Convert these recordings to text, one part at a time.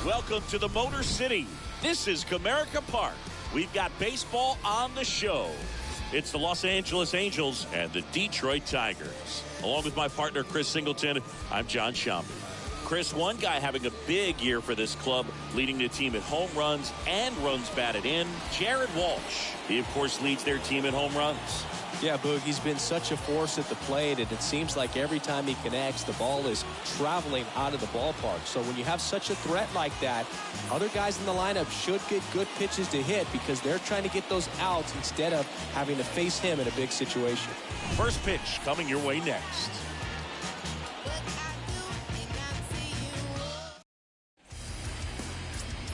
Welcome to the Motor City. This is Comerica Park. We've got baseball on the show. It's the Los Angeles Angels and the Detroit Tigers. Along with my partner, Chris Singleton, I'm John Shambi. Chris, one guy having a big year for this club, leading the team in home runs and runs batted in, Jared Walsh. He, of course, leads their team in home runs. Yeah, Boog, he's been such a force at the plate, and it seems like every time he connects, the ball is traveling out of the ballpark. So when you have such a threat like that, other guys in the lineup should get good pitches to hit because they're trying to get those outs instead of having to face him in a big situation. First pitch coming your way next.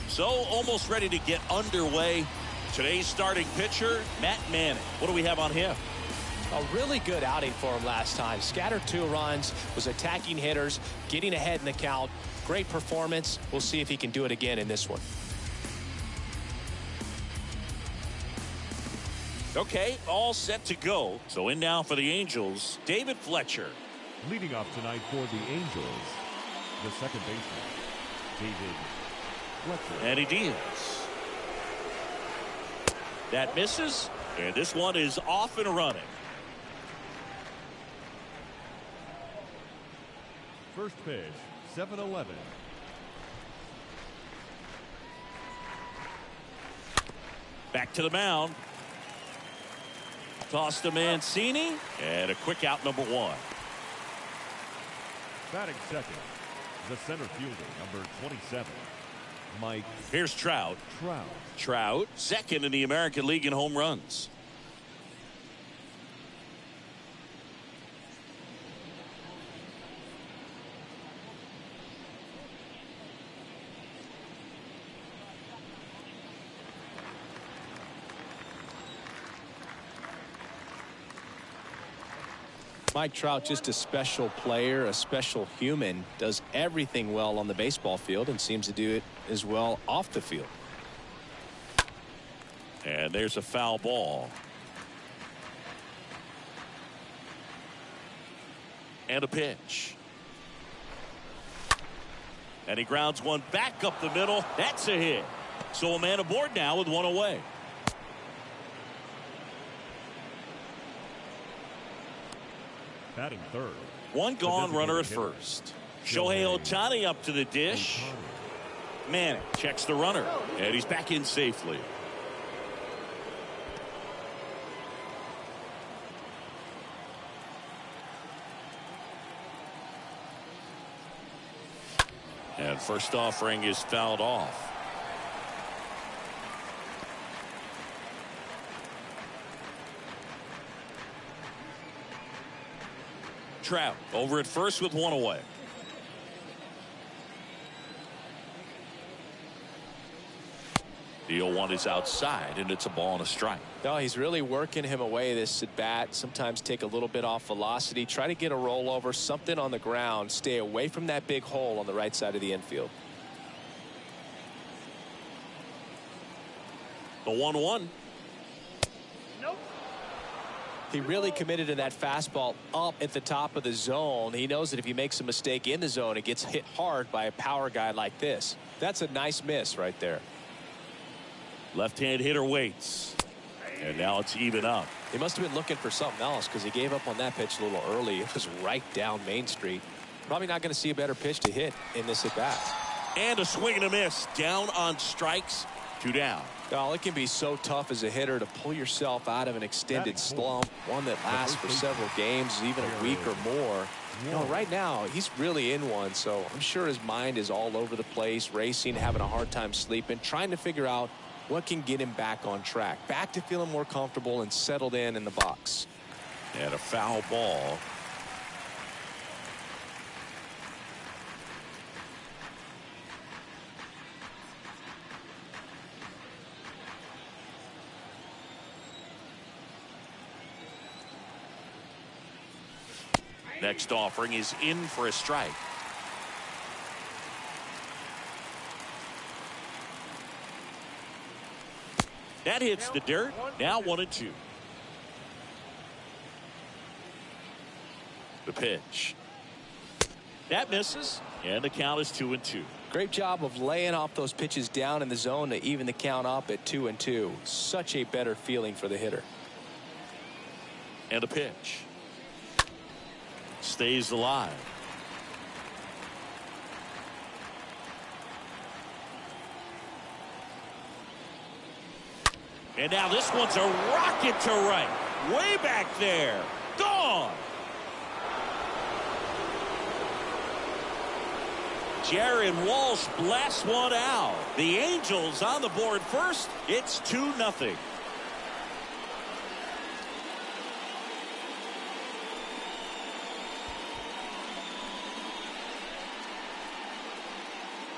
So almost ready to get underway. Today's starting pitcher, Matt Manning. What do we have on him? A really good outing for him last time. Scattered 2 runs, was attacking hitters, getting ahead in the count. Great performance. We'll see if he can do it again in this one. Okay, all set to go. So in now for the Angels, David Fletcher. Leading off tonight for the Angels, the second baseman, David Fletcher. And he deals. That misses, and this one is off and running. First pitch, 7-11. Back to the mound. Toss to Mancini, and a quick out, number 1. Batting second, the center fielder, number 27. Mike. Here's Trout. Trout, second in the American League in home runs. Mike Trout, just a special player, a special human, does everything well on the baseball field and seems to do it as well off the field. And there's a foul ball. And a pitch. And he grounds one back up the middle. That's a hit. So a man aboard now with one away. Batting third. One gone, runner at first. Shohei Ohtani up to the dish. Manning checks the runner, and he's back in safely. And first offering is fouled off. Trout over at first with one away. The 0-1 is outside, and it's a ball and a strike. No, he's really working him away this at bat. Sometimes take a little bit off velocity, try to get a rollover, something on the ground, stay away from that big hole on the right side of the infield. The 1-1. He really committed to that fastball up at the top of the zone. He knows that if he makes a mistake in the zone, it gets hit hard by a power guy like this. That's a nice miss right there. Left-hand hitter waits. And now it's even up. He must have been looking for something else because he gave up on that pitch a little early. It was right down Main Street. Probably not going to see a better pitch to hit in this at-bat. And a swing and a miss. Down on strikes. 2 down. Oh, it can be so tough as a hitter to pull yourself out of an extended slump, one that lasts for several games, even a week or more. You know, right now, he's really in one, so I'm sure his mind is all over the place, racing, having a hard time sleeping, trying to figure out what can get him back on track, back to feeling more comfortable and settled in the box. And a foul ball. Next offering is in for a strike. That hits the dirt. Now 1-2. The pitch. That misses, and the count is 2-2. Great job of laying off those pitches down in the zone to even the count up at 2-2. Such a better feeling for the hitter. And a pitch. Stays alive. And now this one's a rocket to right. Way back there. Gone. Jaron Walsh blasts one out. The Angels on the board first. It's 2-0.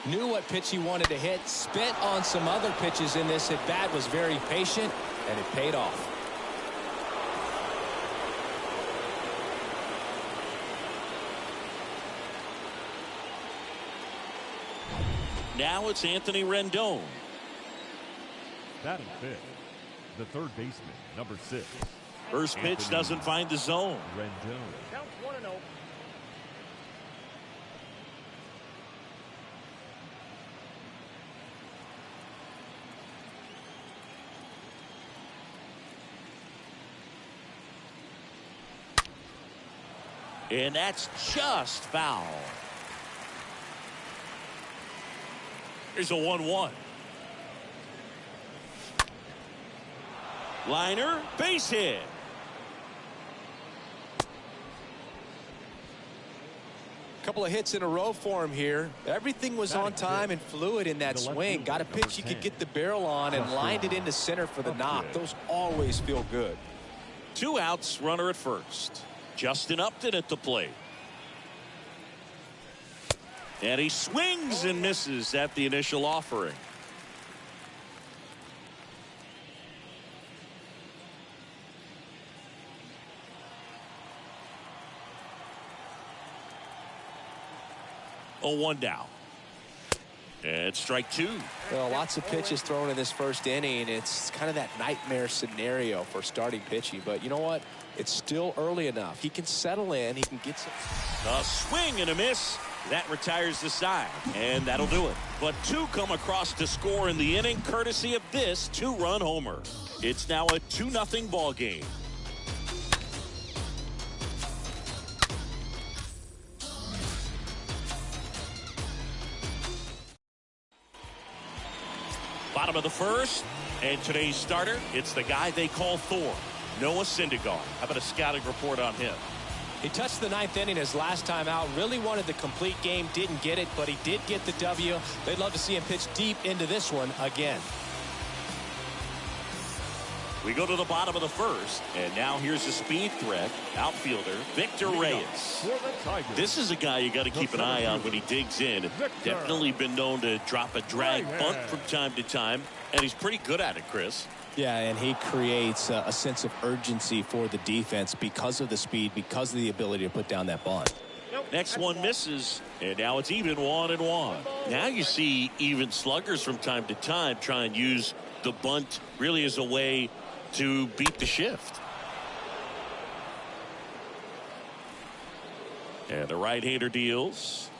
Knew what pitch he wanted to hit. Spent on some other pitches in this at bat. Was very patient, and it paid off. Now it's Anthony Rendon. Batting fifth, the third baseman, number 6. First pitch doesn't find the zone. Rendon. Counts 1-0. And that's just foul. Here's a 1-1. Liner, base hit. Couple of hits in a row for him here. Everything was on time and fluid in that swing. Got a pitch you could get the barrel on and lined it into center for the knock. Those always feel good. 2 outs, runner at first. Justin Upton at the plate. And he swings and misses at the initial offering. Oh, 1 down. And strike 2. Well, lots of pitches thrown in this first inning. It's kind of that nightmare scenario for starting pitching. But you know what? It's still early enough. He can settle in. He can get some. A swing and a miss. That retires the side. And that'll do it. But 2 come across to score in the inning, courtesy of this 2-run homer. It's now a 2-0 ball game. Bottom of the first, and today's starter, it's the guy they call Thor, Noah Syndergaard. How about a scouting report on him? He touched the 9th inning his last time out. Really wanted the complete game. Didn't get it, but he did get the W. They'd love to see him pitch deep into this one again. We go to the bottom of the first, and now here's a speed threat, outfielder Victor Reyes. This is a guy you got to keep an eye on when he digs in. Definitely been known to drop a drag bunt from time to time, and he's pretty good at it, Chris. Yeah, and he creates a sense of urgency for the defense because of the speed, because of the ability to put down that bunt. Next one misses, and now it's even 1-1. Now you see even sluggers from time to time try and use the bunt really as a way to beat the shift. And the right-hander deals.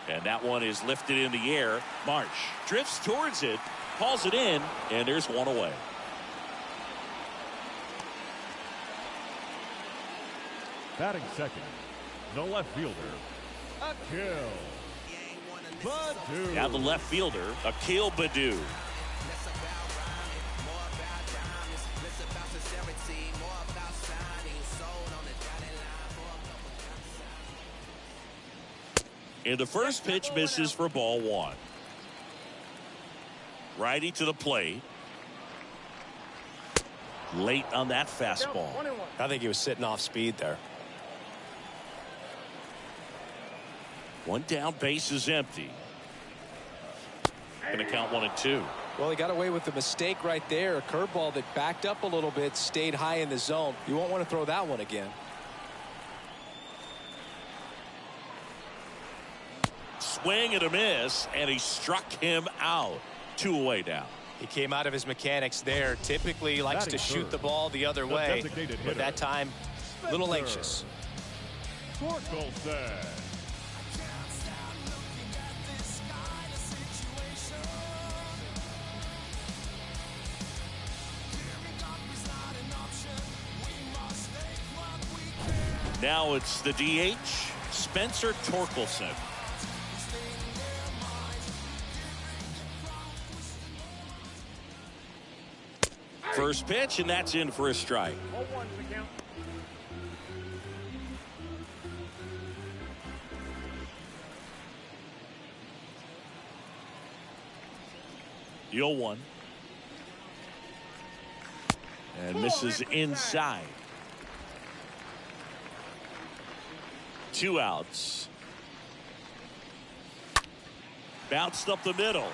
And that one is lifted in the air. Marsh drifts towards it, hauls it in, and there's one away. Batting second, the left fielder, Akil Baddoo. Now the left fielder, Akil Baddoo. And the first pitch misses for ball 1. Righty to the plate. Late on that fastball. I think he was sitting off speed there. 1 down, base is empty. Going to count 1-2. Well, he got away with the mistake right there. A curveball that backed up a little bit, stayed high in the zone. You won't want to throw that one again. Swing and a miss, and he struck him out. 2 away now. He came out of his mechanics there. Typically likes to shoot the ball the other way, but that time, a little anxious. Now it's the DH, Spencer Torkelson. First pitch, and that's in for a strike. 0-1. And misses inside. 2 outs. Bounced up the middle.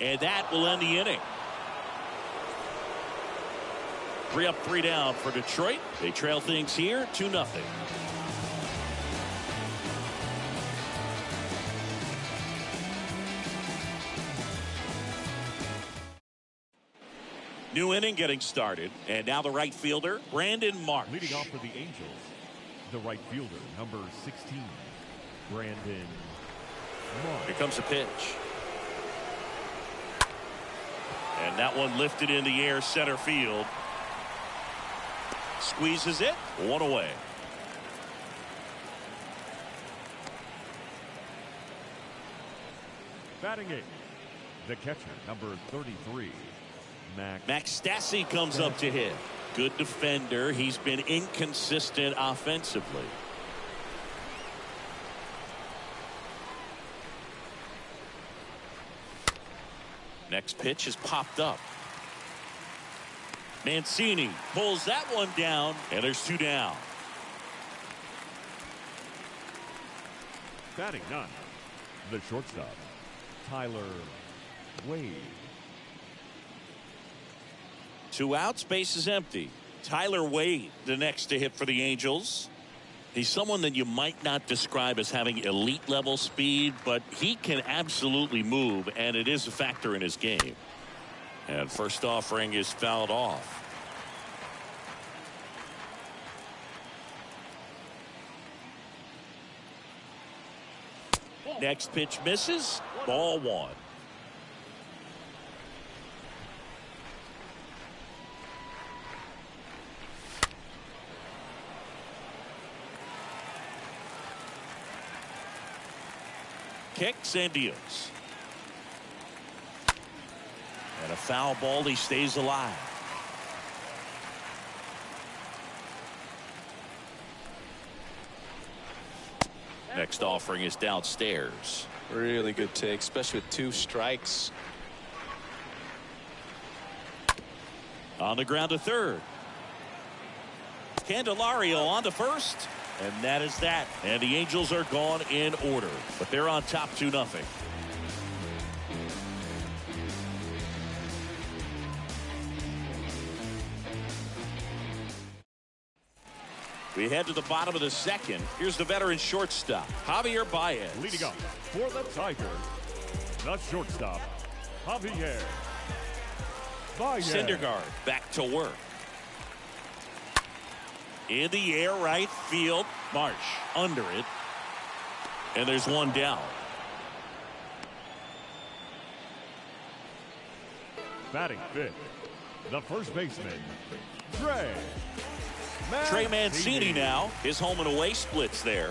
And that will end the inning. 3 up, 3 down for Detroit. They trail things here 2-0. New inning getting started. And now the right fielder, Brandon Marsh. Leading off for the Angels, the right fielder, number 16, Brandon Marsh. Here comes a pitch. And that one lifted in the air, center field. Squeezes it, 1 away. Batting 8, the catcher, number 33, Max Stassi comes up to hit. Good defender. He's been inconsistent offensively. Next pitch is popped up. Mancini pulls that one down, and there's 2 down. Batting 9, the shortstop, Tyler Wade. 2 outs, base is empty. Tyler Wade, the next to hit for the Angels. He's someone that you might not describe as having elite level speed, but he can absolutely move, and it is a factor in his game. And first offering is fouled off. Next pitch misses. Ball 1. Kicks and deals. And a foul ball. He stays alive. Next offering is downstairs. Really good take, especially with 2 strikes. On the ground to third. Candelario on to first. And that is that. And the Angels are gone in order. But they're on top 2-0. We head to the bottom of the second. Here's the veteran shortstop, Javier Baez. Leading up for the Tigers, the shortstop, Javier Baez. Syndergaard back to work. In the air, right field. Marsh under it. And there's 1 down. Batting 5th, the first baseman, Trey Mancini now. His home and away splits there.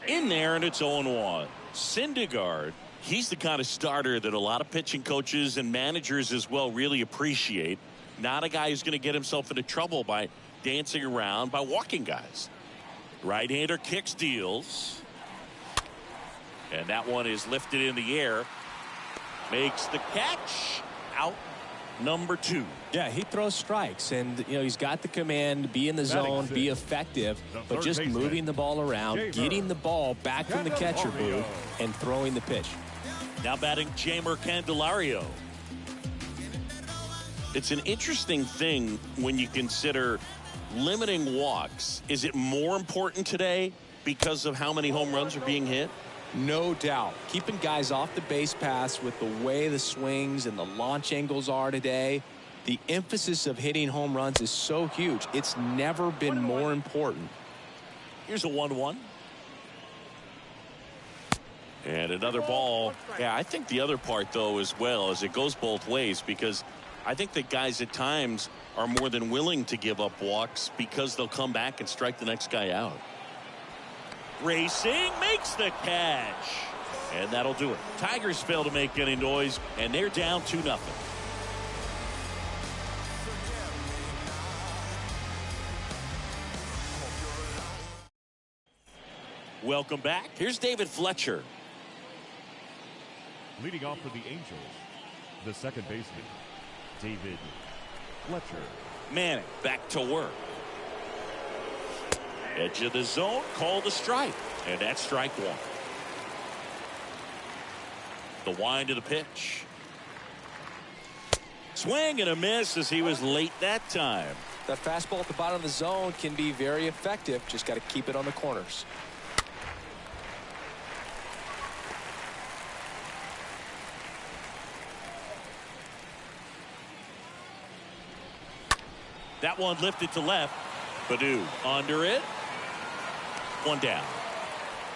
In there, and it's 0-1. Syndergaard, he's the kind of starter that a lot of pitching coaches and managers as well really appreciate. Not a guy who's going to get himself into trouble by dancing around, by walking guys. Right-hander kicks, deals. And that one is lifted in the air. Makes the catch. Out number 2. Yeah, he throws strikes, and you know he's got the command, be in the zone, be effective, but just moving the ball around, getting the ball back from the catcher booth, and throwing the pitch. Now batting Jamer Candelario. It's an interesting thing when you consider limiting walks. Is it more important today because of how many home runs are being hit? No doubt. Keeping guys off the base paths with the way the swings and the launch angles are today, the emphasis of hitting home runs is so huge. It's never been more important. Here's a 1-1. And another ball. Yeah, I think the other part, though, as well, is it goes both ways, because I think that guys at times are more than willing to give up walks because they'll come back and strike the next guy out. Racing makes the catch. And that'll do it. Tigers fail to make any noise, and they're down 2-0. Welcome back. Here's David Fletcher. Leading off for the Angels, the second baseman, David Fletcher. Manning back to work. Edge of the zone, called a strike, and that's strike one. The wind of the pitch. Swing and a miss as he was late that time. That fastball at the bottom of the zone can be very effective. Just got to keep it on the corners. That one lifted to left. Baddoo under it. One down.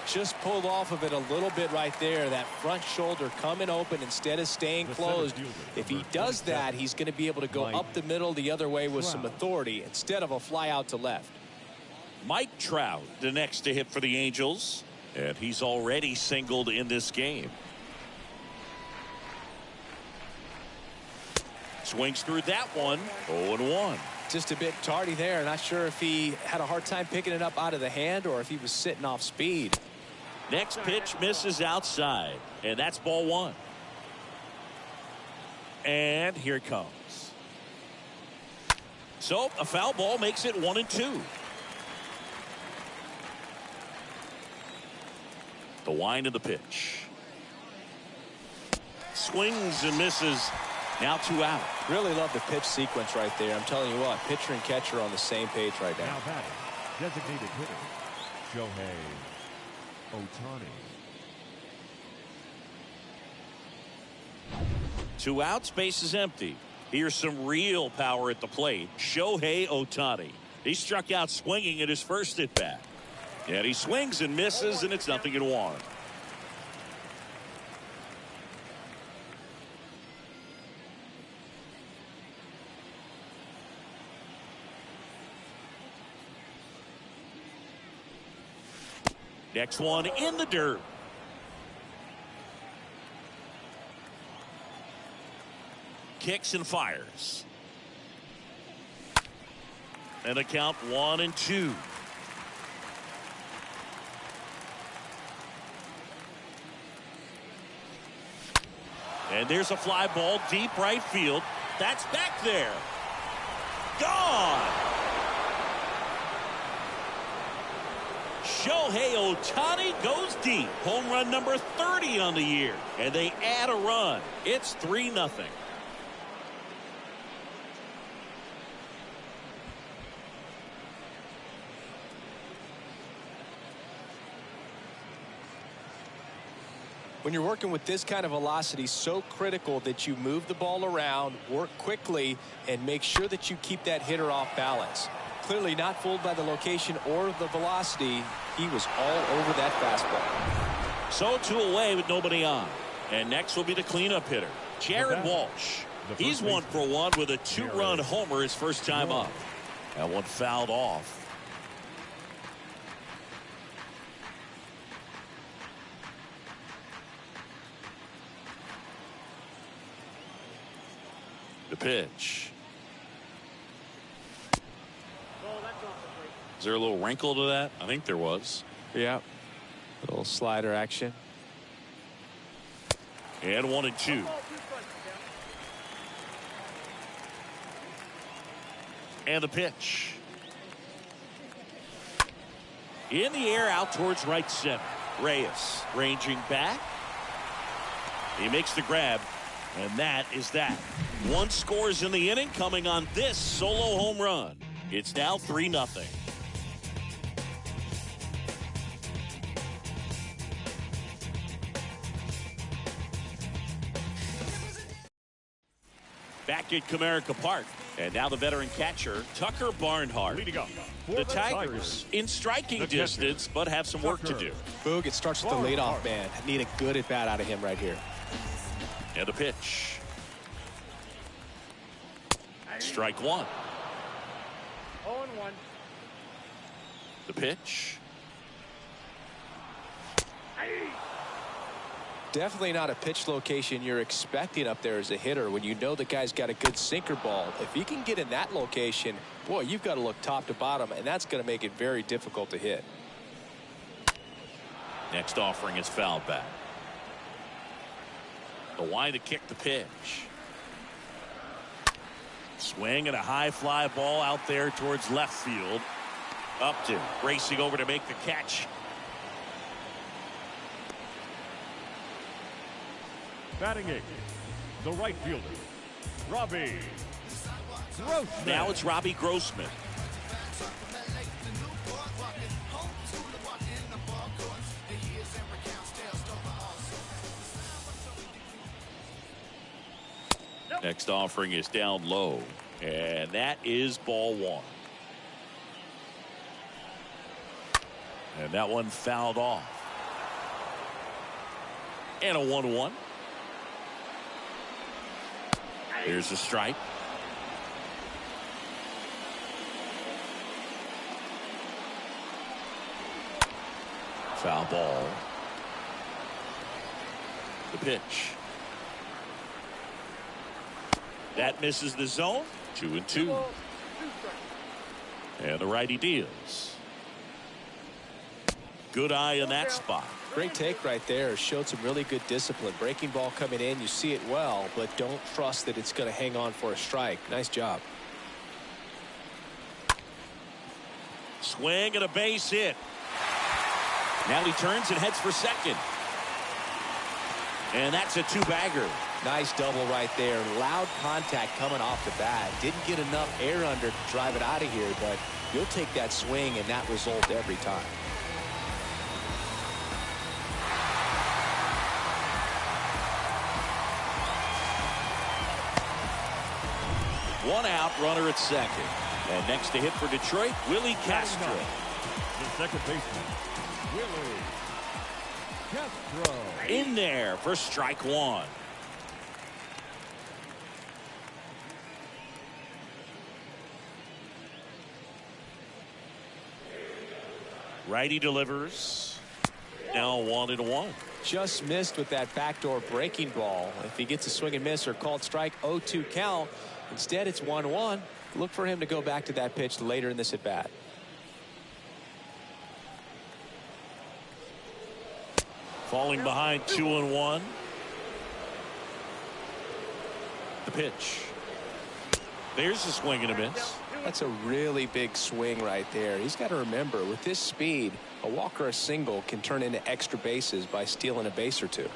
Just pulled off of it a little bit right there. That front shoulder coming open instead of staying closed. If he does that, he's going to be able to go up the middle the other way with some authority instead of a fly out to left. Mike Trout, the next to hit for the Angels. And he's already singled in this game. Swings through that one. 0-1. Just a bit tardy there. Not sure if he had a hard time picking it up out of the hand or if he was sitting off speed. Next pitch misses outside, and that's ball one. And here it comes. So a foul ball makes it 1-2. The wind of the pitch. Swings and misses. Now 2 out. Really love the pitch sequence right there. I'm telling you what, pitcher and catcher on the same page right now. Now batting, designated hitter, Shohei Ohtani. 2 outs, base is empty. Here's some real power at the plate. Shohei Ohtani. He struck out swinging at his first at bat. And he swings and misses, and it's 0-1. Next one in the dirt. Kicks and fires. And a count 1-2. And there's a fly ball deep right field. That's back there. Gone. Shohei Ohtani goes deep. Home run number 30 on the year. And they add a run. It's 3-0. When you're working with this kind of velocity, so critical that you move the ball around, work quickly, and make sure that you keep that hitter off balance. Clearly not fooled by the location or the velocity. He was all over that fastball. So 2 away with nobody on. And next will be the cleanup hitter, Jared Walsh. He's 1 for 1 with a 2-run homer his first time up. That one fouled off. The pitch. Is there a little wrinkle to that? I think there was. Yeah. A little slider action. And 1-2. And the pitch. In the air out towards right center. Reyes ranging back. He makes the grab, and that is that. One scores in the inning coming on this solo home run. It's now 3-0. Back at Comerica Park. And now the veteran catcher, Tucker Barnhart. The Tigers in striking distance, but have some work to do. Boog, it starts with the leadoff man. Need a good at-bat out of him right here. And the pitch. Strike one. 0-1. The pitch. Definitely not a pitch location you're expecting up there as a hitter when you know the guy's got a good sinker ball. If he can get in that location, boy, you've got to look top to bottom, and that's going to make it very difficult to hit. Next offering is fouled back. The wind to kick the pitch. Swing and a high fly ball out there towards left field. Upton racing over to make the catch. Batting eighth, the right fielder, Robbie Grossman. Now it's Robbie Grossman. Next offering is down low, and that is ball one. And that one fouled off. And a 1-1. Here's the strike. Foul ball. The pitch. That misses the zone. 2-2. And the righty deals. Good eye in that spot. Great take right there. Showed some really good discipline. Breaking ball coming in. You see it well, but don't trust that it's going to hang on for a strike. Nice job. Swing and a base hit. Now he turns and heads for second. And that's a two-bagger. Nice double right there. Loud contact coming off the bat. Didn't get enough air under to drive it out of here, but you'll take that swing and that result every time. One out, runner at second. And next to hit for Detroit, Willie Castro. The second baseman, Willie Castro. In there for strike one. Righty delivers. Now 1-1. Just missed with that backdoor breaking ball. If he gets a swing and miss or called strike, 0-2 count. Instead, it's 1-1. Look for him to go back to that pitch later in this at bat. Falling behind 2-1. The pitch. There's a swing and a miss. That's a really big swing right there. He's got to remember, with this speed, a walk or a single can turn into extra bases by stealing a base or two.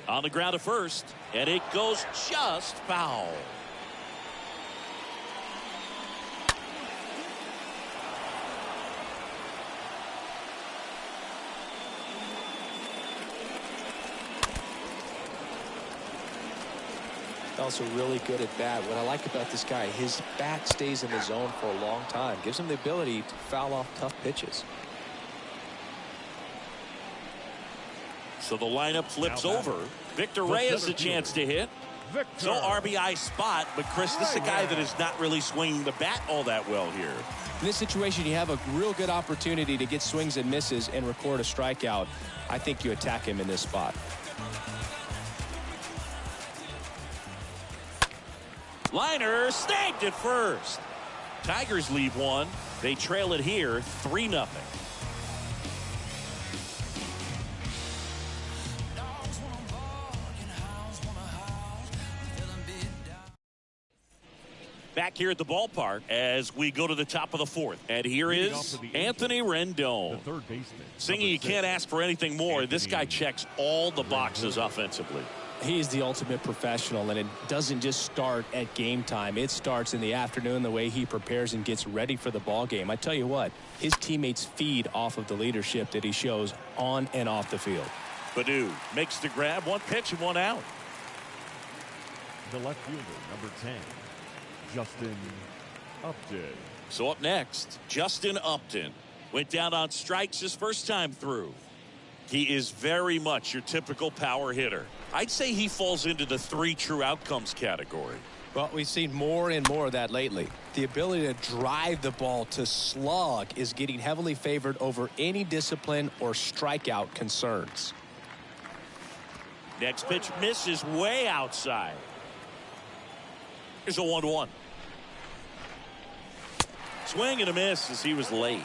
On the ground to first, and it goes just foul. Also really good at bat. What I like about this guy, his bat stays in the zone for a long time. Gives him the ability to foul off tough pitches. So the lineup flips over. Victor Reyes a chance to hit. So RBI spot, but Chris, this is a guy that is not really swinging the bat all that well here. In this situation, you have a real good opportunity to get swings and misses and record a strikeout. I think you attack him in this spot. Liner snagged at first. Tigers leave one. They trail it here 3-0. Back here at the ballpark as we go to the top of the fourth. And here is Anthony Rendon. The third baseman. Singing, you can't ask for anything more. This guy checks all the boxes offensively. He is the ultimate professional, and it doesn't just start at game time. It starts in the afternoon, the way he prepares and gets ready for the ball game. I tell you what, his teammates feed off of the leadership that he shows on and off the field. Baddoo makes the grab, one pitch and one out. The left fielder, number 10, Justin Upton. So up next, Justin Upton went down on strikes his first time through. He is very much your typical power hitter. I'd say he falls into the 3 true outcomes category. Well, we've seen more and more of that lately. The ability to drive the ball to slug is getting heavily favored over any discipline or strikeout concerns. Next pitch misses way outside. Here's a 1-1. Swing and a miss as he was late.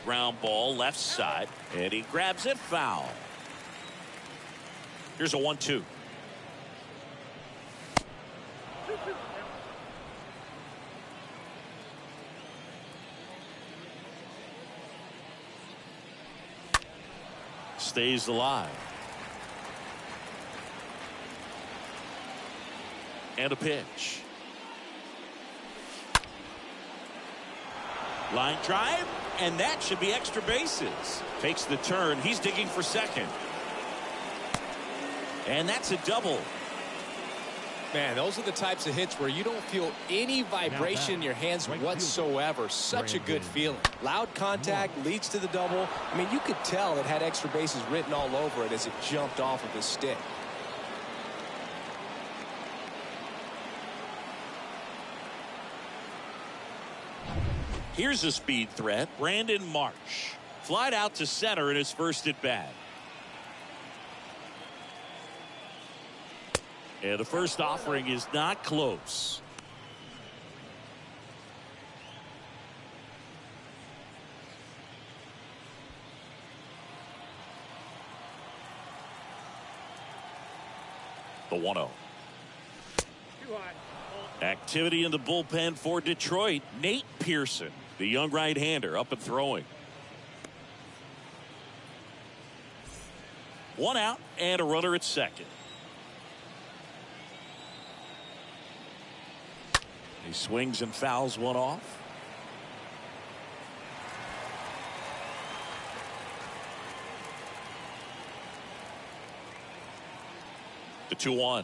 Ground ball left side, and he grabs it foul. Here's a 1-2. Stays alive. And a pitch. Line drive, and that should be extra bases. Takes the turn. He's digging for second. And that's a double. Man, those are the types of hits where you don't feel any vibration in your hands whatsoever. Such a good feeling. Loud contact leads to the double. I mean, you could tell it had extra bases written all over it as it jumped off of his stick. Here's a speed threat, Brandon Marsh. Flied out to center in his first at bat. And the first offering is not close. The 1-0. Activity in the bullpen for Detroit. Nate Pearson, the young right-hander, up and throwing. 1 out and a runner at second. He swings and fouls one off. The 2-1.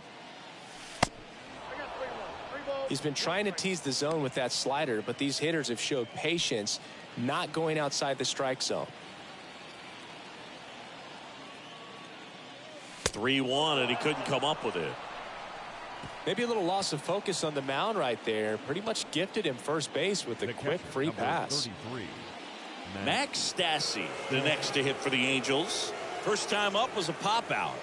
He's been trying to tease the zone with that slider, but these hitters have showed patience, not going outside the strike zone. 3-1, and he couldn't come up with it. Maybe a little loss of focus on the mound right there. Pretty much gifted him first base with a quick free pass. Max Stassi, the next to hit for the Angels. First time up was a pop out.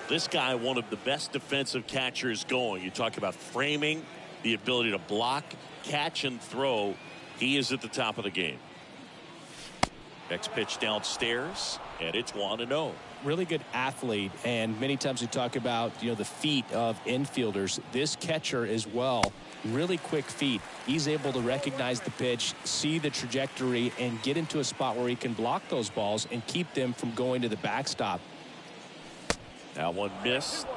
This guy, one of the best defensive catchers going. You talk about framing, the ability to block, catch, and throw. He is at the top of the game. Next pitch downstairs, and it's 1-0. Really good athlete, and many times we talk about, you know, the feet of infielders. This catcher as well, really quick feet. He's able to recognize the pitch, see the trajectory, and get into a spot where he can block those balls and keep them from going to the backstop. Now one missed.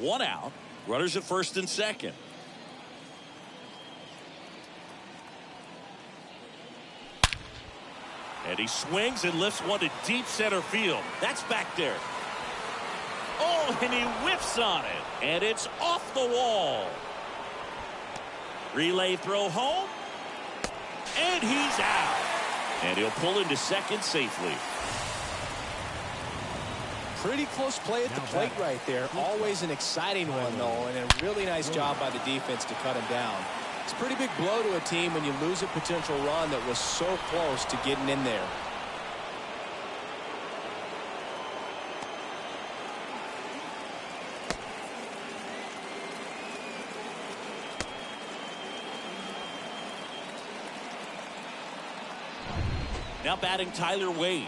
1 out. Runners at first and second. And he swings and lifts one to deep center field. That's back there. Oh, and he whiffs on it. And it's off the wall. Relay throw home. And he's out. And he'll pull into second safely. Pretty close play at the plate right there. Always an exciting one, though, and a really nice job by the defense to cut him down. It's a pretty big blow to a team when you lose a potential run that was so close to getting in there. Now batting Tyler Wade.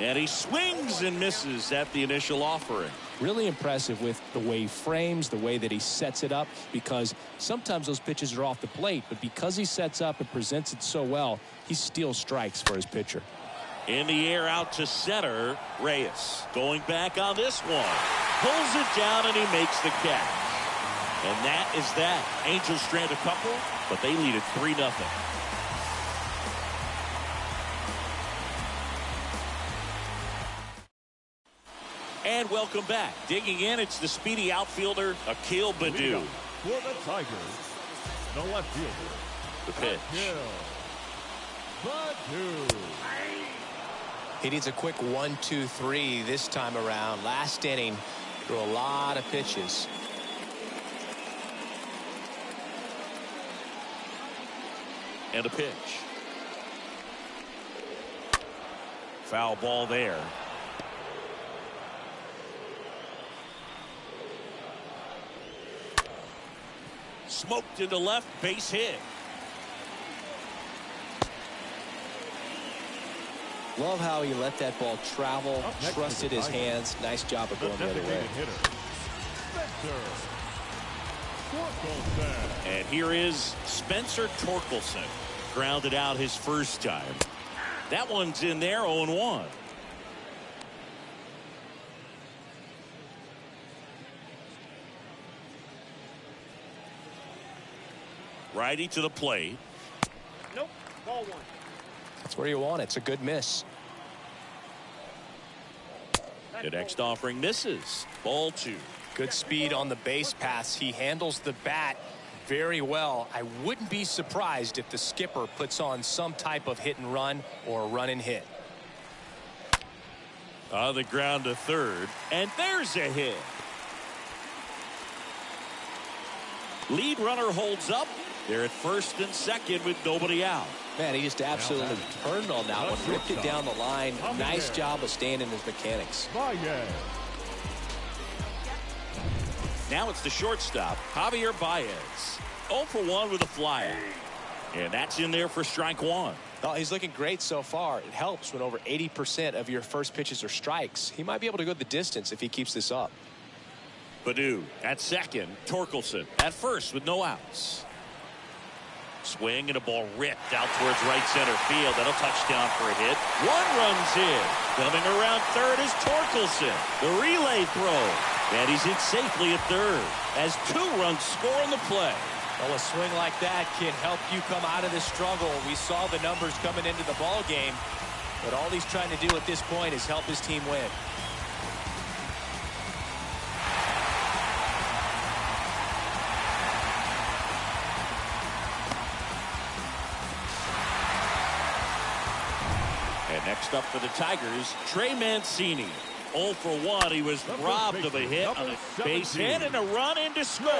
And he swings and misses at the initial offering. Really impressive with the way he frames, the way that he sets it up, because sometimes those pitches are off the plate, but because he sets up and presents it so well, he steals strikes for his pitcher. In the air out to center, Reyes going back on this one. Pulls it down and he makes the catch. And that is that. Angels strand a couple, but they lead it 3-0. And welcome back. Digging in, it's the speedy outfielder, Akil Baddoo. For the Tigers, the left fielder, The pitch. Baddoo. He needs a quick 1-2-3 this time around. Last inning, threw a lot of pitches. And a pitch. Foul ball there. Smoked into left, base hit. Love how he let that ball travel, trusted his hands. Nice job of going the other way. And here is Spencer Torkelson. Grounded out his first time. That one's in there, 0-1. Righty to the plate. Nope. Ball one. That's where you want it. It's a good miss. The next offering misses. Ball 2. Good speed on the base pass. He handles the bat very well. I wouldn't be surprised if the skipper puts on some type of hit and run or run and hit. On the ground to third, and there's a hit. Lead runner holds up. They're at first and second with nobody out. Man, he just absolutely turned on that one, ripped it down the line. Nice job of staying in his mechanics. Now it's the shortstop, Javier Baez. 0 for 1 with a flyer. And that's in there for strike 1. Oh, he's looking great so far. It helps when over 80% of your first pitches are strikes. He might be able to go the distance if he keeps this up. Baddoo at second. Torkelson at first with no outs. Swing and a ball ripped out towards right center field. That'll touchdown for a hit. One runs in. Coming around third is Torkelson. The relay throw. And he's in safely at third as 2 runs score on the play. Well, a swing like that can help you come out of this struggle. We saw the numbers coming into the ball game, but all he's trying to do at this point is help his team win. And next up for the Tigers, Trey Mancini. 0 for 1. He was robbed of a hit on a base hit and a run in to score.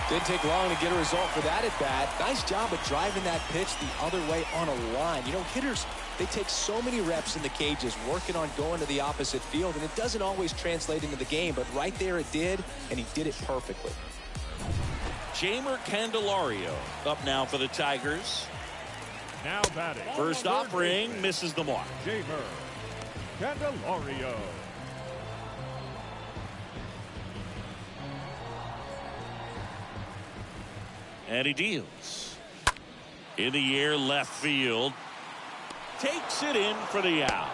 Didn't take long to get a result for that at bat. Nice job of driving that pitch the other way on a line. You know, hitters, they take so many reps in the cages working on going to the opposite field, and it doesn't always translate into the game, but right there it did, and he did it perfectly. Jamer Candelario up now for the Tigers. Now batting. First offering misses the mark. Jamer Candelario. And he deals. In the air left field. Takes it in for the out.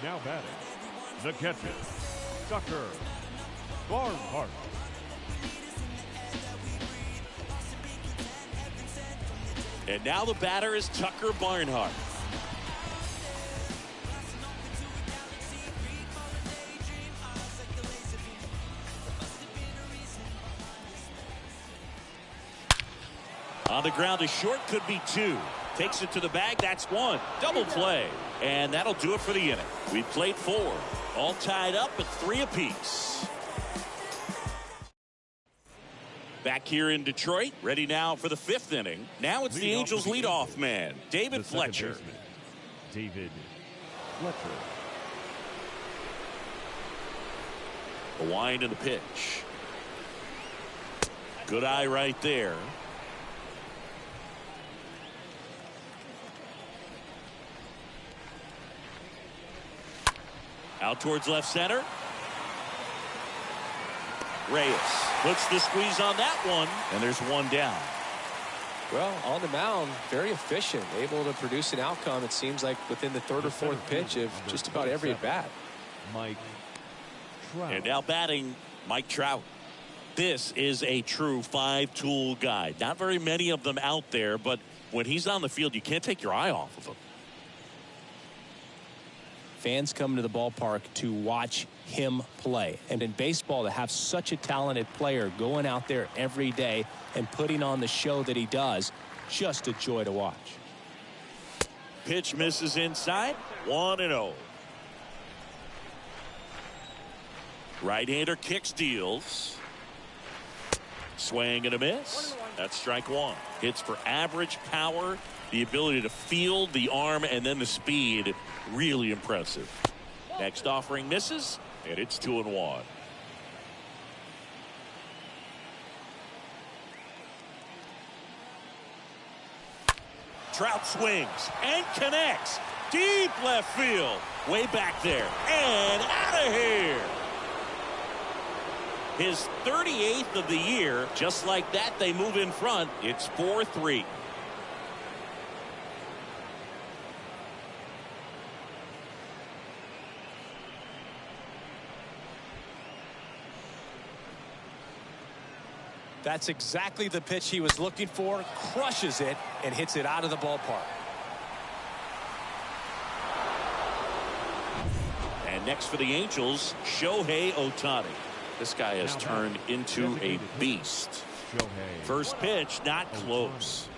Now batting. The catcher, Tucker Barnhart. And now the batter is Tucker Barnhart. On the ground to short, could be 2. Takes it to the bag, that's 1. Double play. And that'll do it for the inning. We played 4. All tied up at 3 apiece. Back here in Detroit, ready now for the 5th inning. Now it's the Angels leadoff man, David Fletcher. David Fletcher. A wind and the pitch. Good eye right there. Out towards left center. Reyes puts the squeeze on that one, and there's one down. Well, on the mound, very efficient, able to produce an outcome, it seems like, within the third or fourth pitch of just about every at-bat. Mike Trout. And now batting, Mike Trout. This is a true five-tool guy. Not very many of them out there, but when he's on the field, you can't take your eye off of him. Fans come to the ballpark to watch him play. And in baseball, to have such a talented player going out there every day and putting on the show that he does, just a joy to watch. Pitch misses inside. 1-0. Right-hander kicks, deals. Swing and a miss. That's strike one. Hits for average power, the ability to field the arm, and then the speed. Really impressive. Next offering misses, and it's 2-1. Trout swings and connects. Deep left field. Way back there. And out of here. His 38th of the year. Just like that, they move in front. It's 4-3. That's exactly the pitch he was looking for. Crushes it and hits it out of the ballpark. And next for the Angels, Shohei Ohtani. This guy has turned into a beast. First pitch, not close.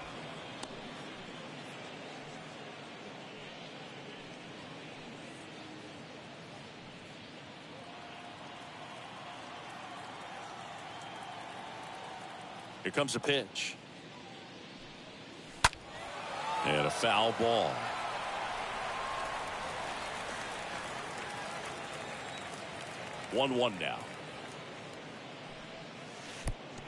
Here comes a pitch. And a foul ball. One now.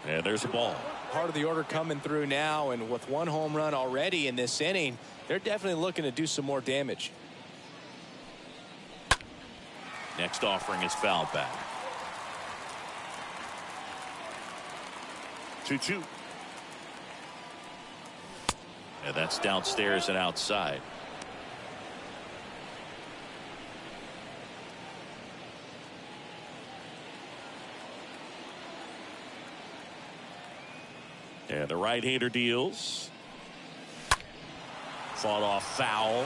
And there's a ball. Part of the order coming through now, and with one home run already in this inning, they're definitely looking to do some more damage. Next offering is fouled back. 2-2. And that's downstairs and outside. And the right-hander deals. Fought off foul.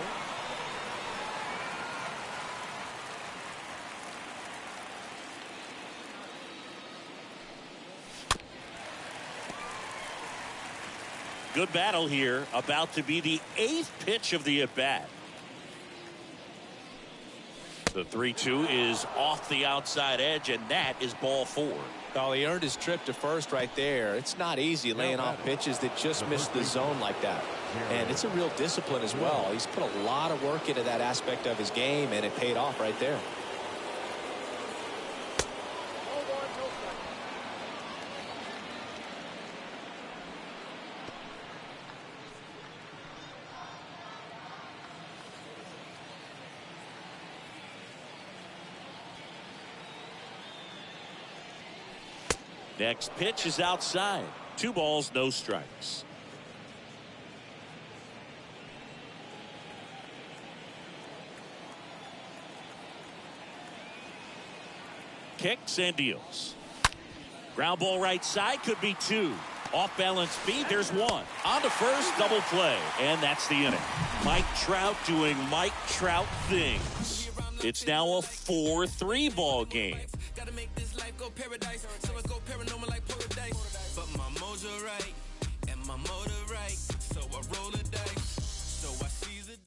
Good battle here. About to be the 8th pitch of the at-bat. The 3-2 is off the outside edge, and that is ball 4. Well, he earned his trip to first right there. It's not easy laying off pitches that just miss the zone like that. And it's a real discipline as well. He's put a lot of work into that aspect of his game, and it paid off right there. Next pitch is outside. 2 balls, no strikes. Kicks and deals. Ground ball right side, could be 2. Off balance speed, there's 1. On to first, double play, and that's the inning. Mike Trout doing Mike Trout things. It's now a 4-3 ball game. Gotta make this life go paradise, so I go paranormal like paradise. But my mojo right, and my motor right, so I roll the dice, so I seize it.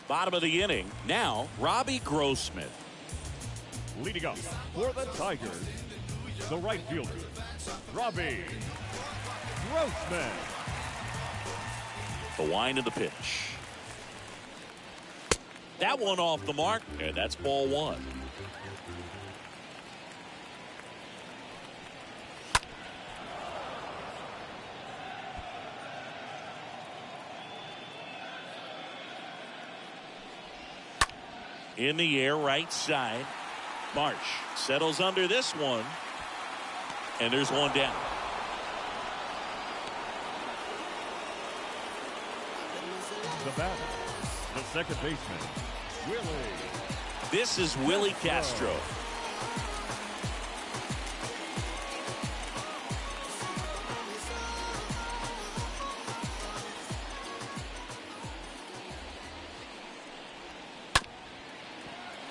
Bottom of the inning, now Robbie Grossman. Leading up for the Tigers, the right fielder, Robbie Grossman. The wind of the pitch. That one off the mark, and that's ball 1. In the air, right side. Marsh settles under this one. And there's one down. The batter, the second baseman, Willie. This is Willie Castro.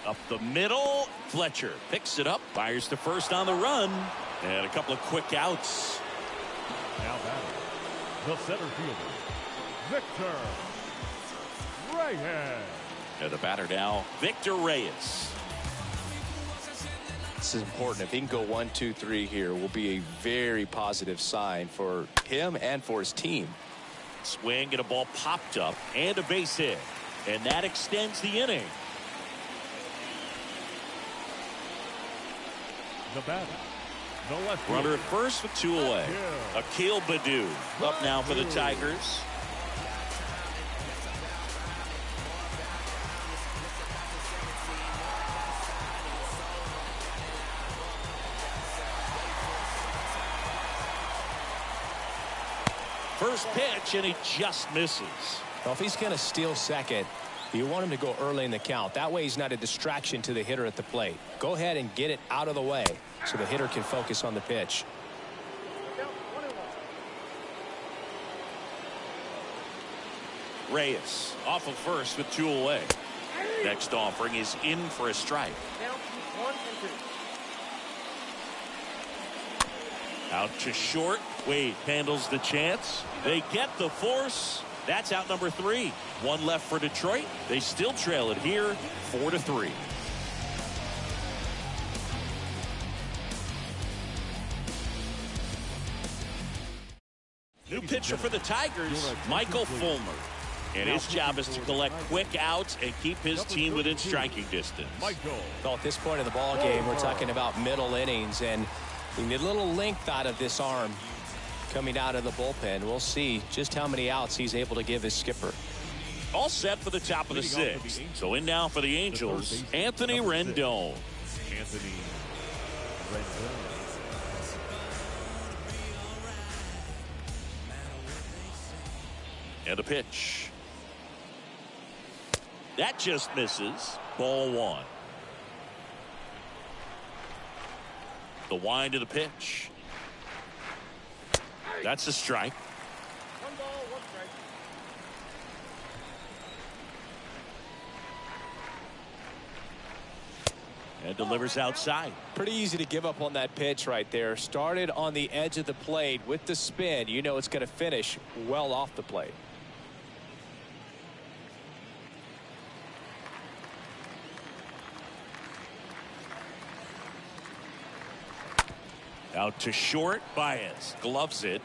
Up the middle, Fletcher picks it up, fires to first on the run, and a couple of quick outs. Now batting, the center fielder, Victor Reyes. And the batter now, Victor Reyes. This is important. If he can go 1, 2, 3 here, will be a very positive sign for him and for his team. Swing and a ball popped up and a base hit, and that extends the inning. The batter, the left Runner at fielder, first with 2 away. Akil Baddoo up now for the Tigers. First pitch, and he just misses. Well, if he's going to steal second, you want him to go early in the count. That way he's not a distraction to the hitter at the plate. Go ahead and get it out of the way so the hitter can focus on the pitch. Reyes off of first with 2 away. Next offering is in for a strike. Out to short. Wade handles the chance. They get the force. That's out number 3. 1 left for Detroit. They still trail it here, 4-3. New pitcher for the Tigers, Michael Fulmer. And his job is to collect quick outs and keep his team within striking distance. Well, at this point of the ball game, we're talking about middle innings, and we need a little length out of this arm coming out of the bullpen. We'll see just how many outs he's able to give his skipper. All set for the top of the 6th. So in now for the Angels, Anthony Rendon. Anthony Rendon. And a pitch. That just misses. Ball 1. The wind of the pitch. That's a strike. 1 ball, 1 strike. And delivers outside. Pretty easy to give up on that pitch right there. Started on the edge of the plate with the spin. You know it's going to finish well off the plate. Out to short. Baez gloves it.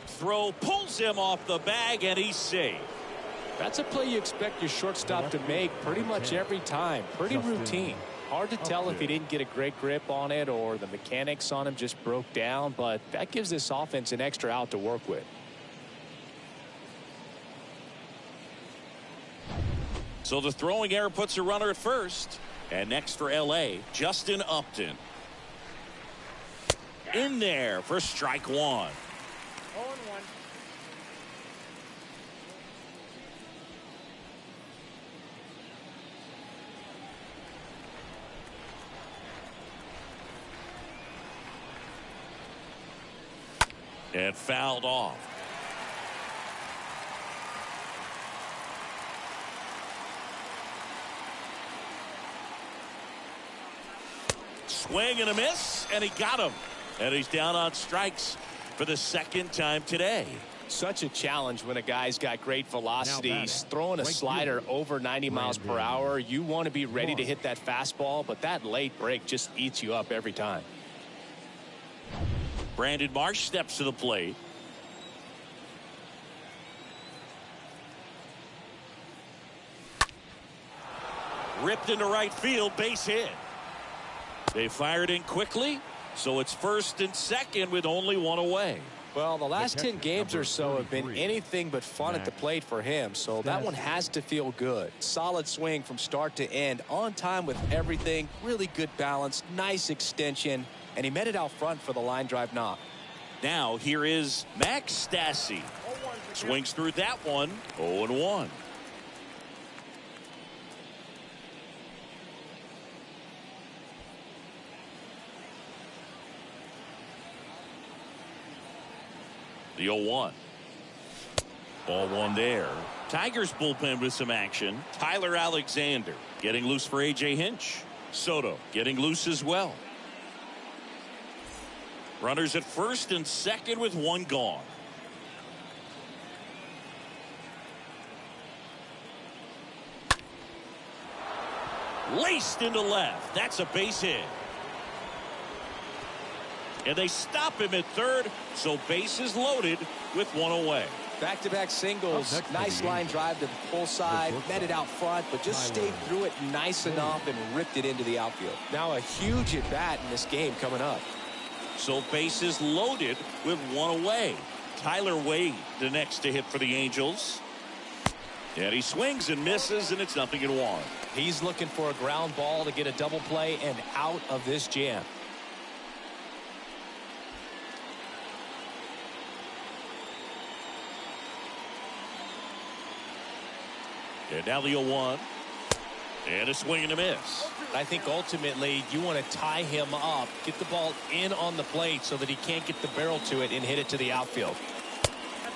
Throw pulls him off the bag, and he's safe. That's a play you expect your shortstop to make pretty much every time. Pretty routine. Hard to tell if he didn't get a great grip on it or the mechanics on him just broke down, but that gives this offense an extra out to work with. So the throwing error puts a runner at first. And next for L.A., Justin Upton. In there for strike 1. 0-1. And fouled off. Swing and a miss, and he got him. And he's down on strikes for the 2nd time today. Such a challenge when a guy's got great velocity. He's throwing a slider over 90 miles per hour. You want to be ready to hit that fastball, but that late break just eats you up every time. Brandon Marsh steps to the plate. Ripped into right field, base hit. They fired in quickly, so it's 1st and 2nd with only 1 away. Well, the last 10 games or so have been anything but fun at the plate for him, so that one has to feel good. Solid swing from start to end, on time with everything, really good balance, nice extension, and he met it out front for the line drive knock. Now here is Max Stassi. Swings through that one, 0-1. The 0-1. Ball one there. Tigers bullpen with some action. Tyler Alexander getting loose for A.J. Hinch. Soto getting loose as well. Runners at first and second with one gone. Laced into left. That's a base hit. And they stop him at third, so base is loaded with one away. Back-to-back singles, nice line drive to the pull side, met it out front, but just stayed through it nice enough and ripped it into the outfield. Now a huge at-bat in this game coming up. So base is loaded with one away. Tyler Wade, the next to hit for the Angels. And he swings and misses, and it's 0-1. He's looking for a ground ball to get a double play and out of this jam. And now the 0-1. And a swing and a miss. I think ultimately you want to tie him up, get the ball in on the plate so that he can't get the barrel to it and hit it to the outfield.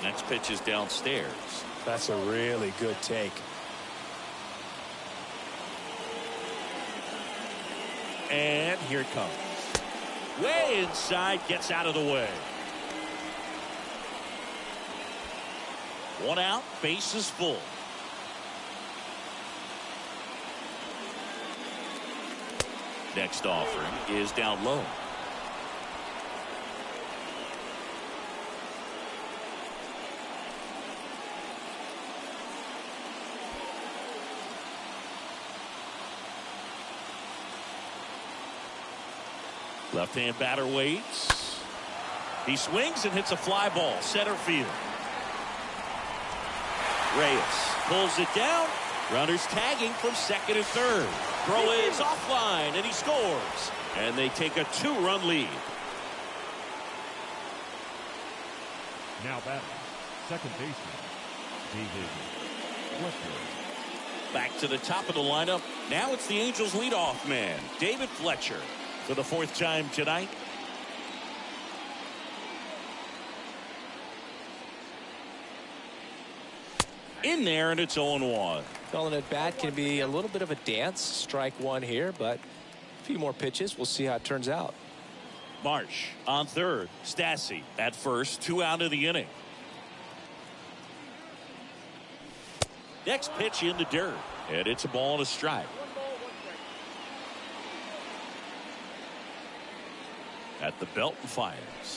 Next pitch is downstairs. That's a really good take. And here it comes. Way inside, gets out of the way. One out, base is full. Next offering is down low. Left-hand batter waits. He swings and hits a fly ball, center field. Reyes pulls it down. Runners tagging from second and third. Throw is offline, and he scores. And they take a 2-run lead. Now batting, second baseman, David Fletcher. Back to the top of the lineup. Now it's the Angels leadoff man, David Fletcher, for the fourth time tonight. In there, and it's 0-1. Calling at bat can be a little bit of a dance. Strike one here, but a few more pitches. We'll see how it turns out. Marsh on third. Stassi at first. 2 out of the inning. Next pitch in the dirt. And it's a ball and a strike. At the belt and fires.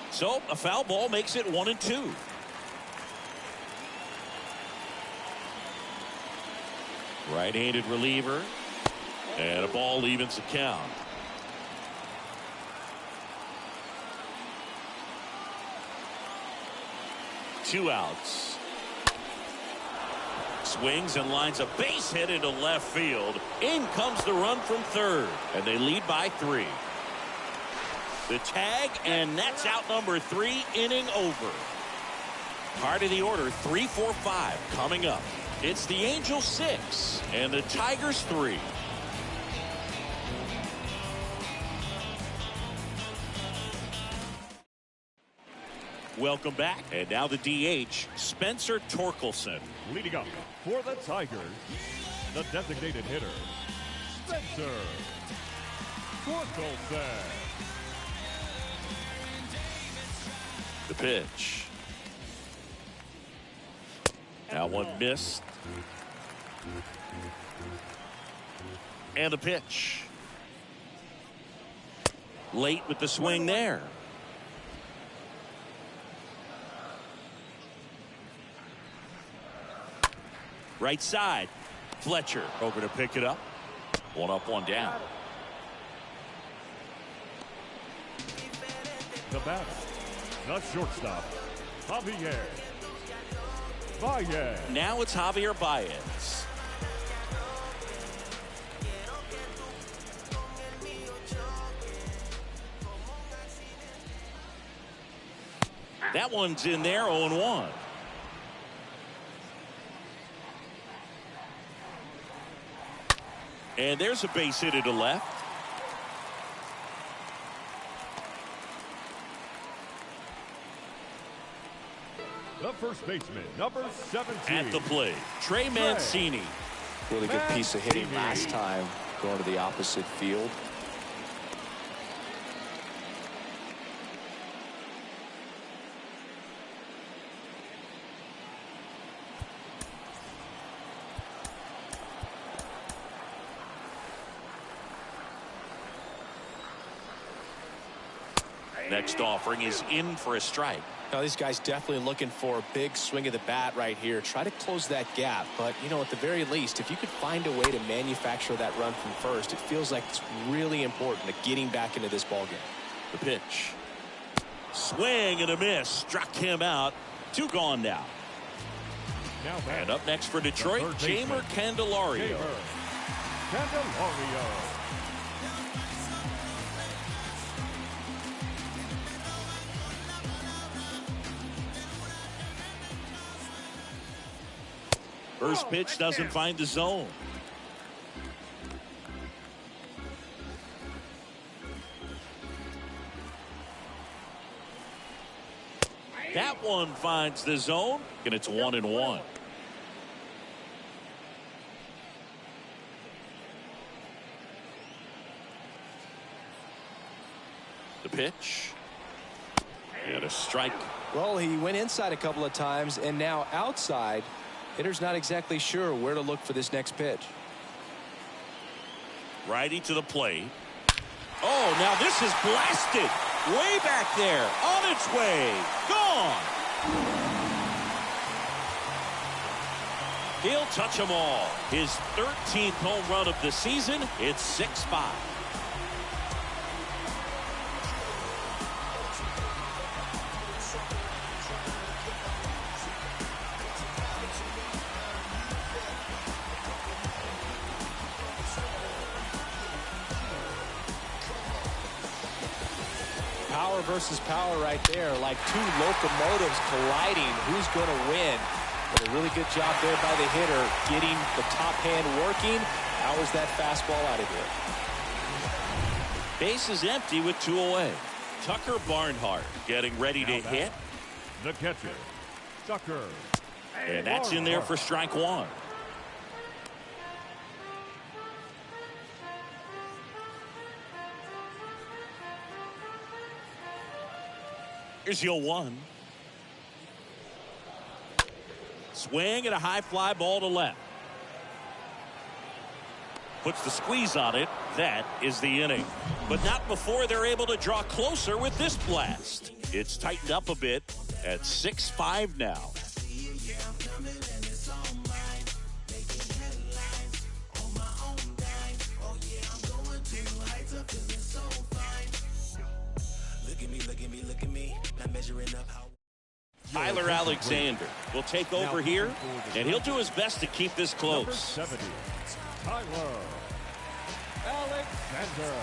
So a foul ball makes it 1-2. Right-handed reliever. And a ball evens the count. Two outs. Swings and lines a base hit into left field. In comes the run from third. And they lead by 3. The tag, and that's out number 3, inning over. Part of the order, 3-4-5 coming up. It's the Angels 6 and the Tigers 3. Welcome back. And now the DH, Spencer Torkelson. Leading up for the Tigers, the designated hitter, Spencer Torkelson. The pitch. Now one missed. And the pitch. Late with the swing there. Right side. Fletcher over to pick it up. 1 up, 1 down. The batter, The shortstop, Javier Baez. Now it's Javier Baez. That one's in there, 0-1. And there's a base hit to left. The first baseman, number 17. At the plate, Trey Mancini. Really good piece of hitting last time, going to the opposite field. Next offering is in for a strike. Now, these guys definitely looking for a big swing of the bat right here. Try to close that gap. But, you know, at the very least, if you could find a way to manufacture that run from first, it feels like it's really important to getting back into this ballgame. The pitch. Swing and a miss. Struck him out. 2 gone now. And up next for Detroit, Jeimer Candelario. Candelario. First pitch doesn't find the zone. That one finds the zone, and it's 1-1. The pitch. And a strike. Well, he went inside a couple of times, and now outside. Hitter's not exactly sure where to look for this next pitch. Righty to the plate. Oh, now this is blasted. Way back there. On its way. Gone. He'll touch them all. His 13th home run of the season. It's 6-5. Power versus power right there, like 2 locomotives colliding. Who's going to win? But a really good job there by the hitter, getting the top hand working. How is that fastball out of here? Base is empty with 2 away. Tucker Barnhart getting ready to hit. The catcher, Tucker. And that's in there for strike 1. Here's 0-1. Swing and a high fly ball to left. Puts the squeeze on it. That is the inning. But not before they're able to draw closer with this blast. It's tightened up a bit at 6-5 now. Tyler Alexander will take over here, and he'll do his best to keep this close. Number 70, Tyler Alexander.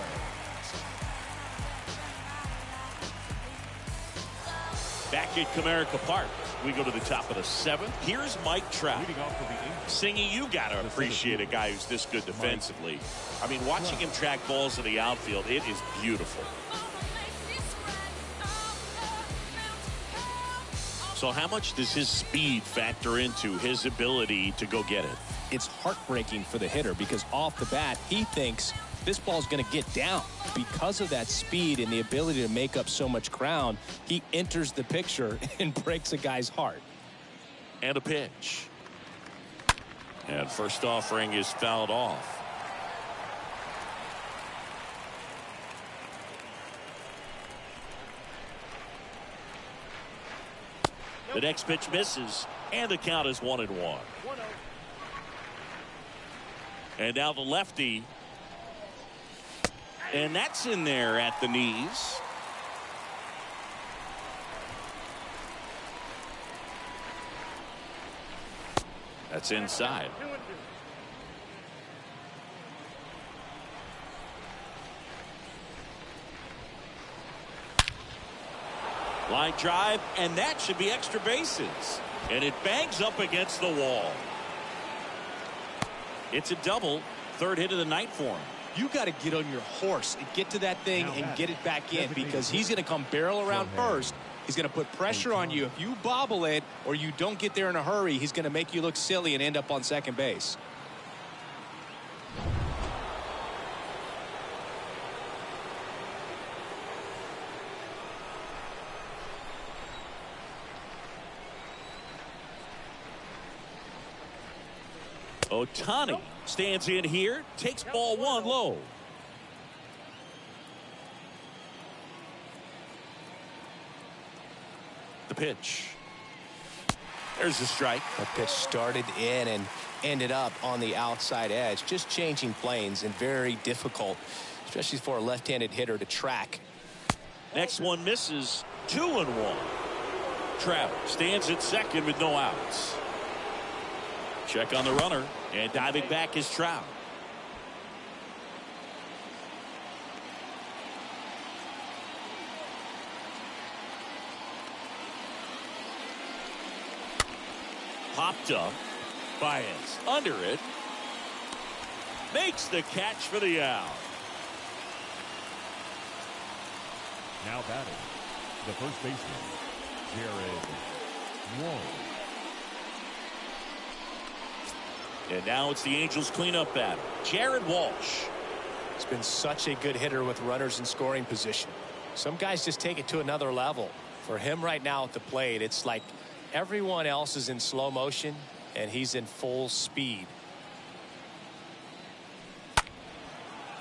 Back at Comerica Park, we go to the top of the 7th. Here's Mike Trout. Singy, you got to appreciate a guy who's this good defensively. I mean, watching him track balls in the outfield, it is beautiful. So how much does his speed factor into his ability to go get it? It's heartbreaking for the hitter because off the bat, he thinks this ball's going to get down. Because of that speed and the ability to make up so much ground, he enters the picture and breaks a guy's heart. And a pitch. And first offering is fouled off. The next pitch misses, and the count is 1-1. And now the lefty. And that's in there at the knees. That's inside. 2-2. Line drive, and that should be extra bases. And it bangs up against the wall. It's a double. Third hit of the night for him. You got to get on your horse and get to that thing and get it back in, because he's going to come barrel around first. He's going to put pressure on you. If you bobble it or you don't get there in a hurry, he's going to make you look silly and end up on second base. Ohtani stands in here, takes ball one low. The pitch. There's the strike. The pitch started in and ended up on the outside edge. Just changing planes, and very difficult, especially for a left-handed hitter, to track. Next one misses. 2-1. Trout stands at second with no outs. Check on the runner, and diving back is Trout. Popped up. Baez under it. Makes the catch for the out. Now batting, the first baseman, Jared Wall. And now it's the Angels cleanup batter, Jared Walsh. He's been such a good hitter with runners in scoring position. Some guys just take it to another level. For him right now at the plate, it's like everyone else is in slow motion and he's in full speed.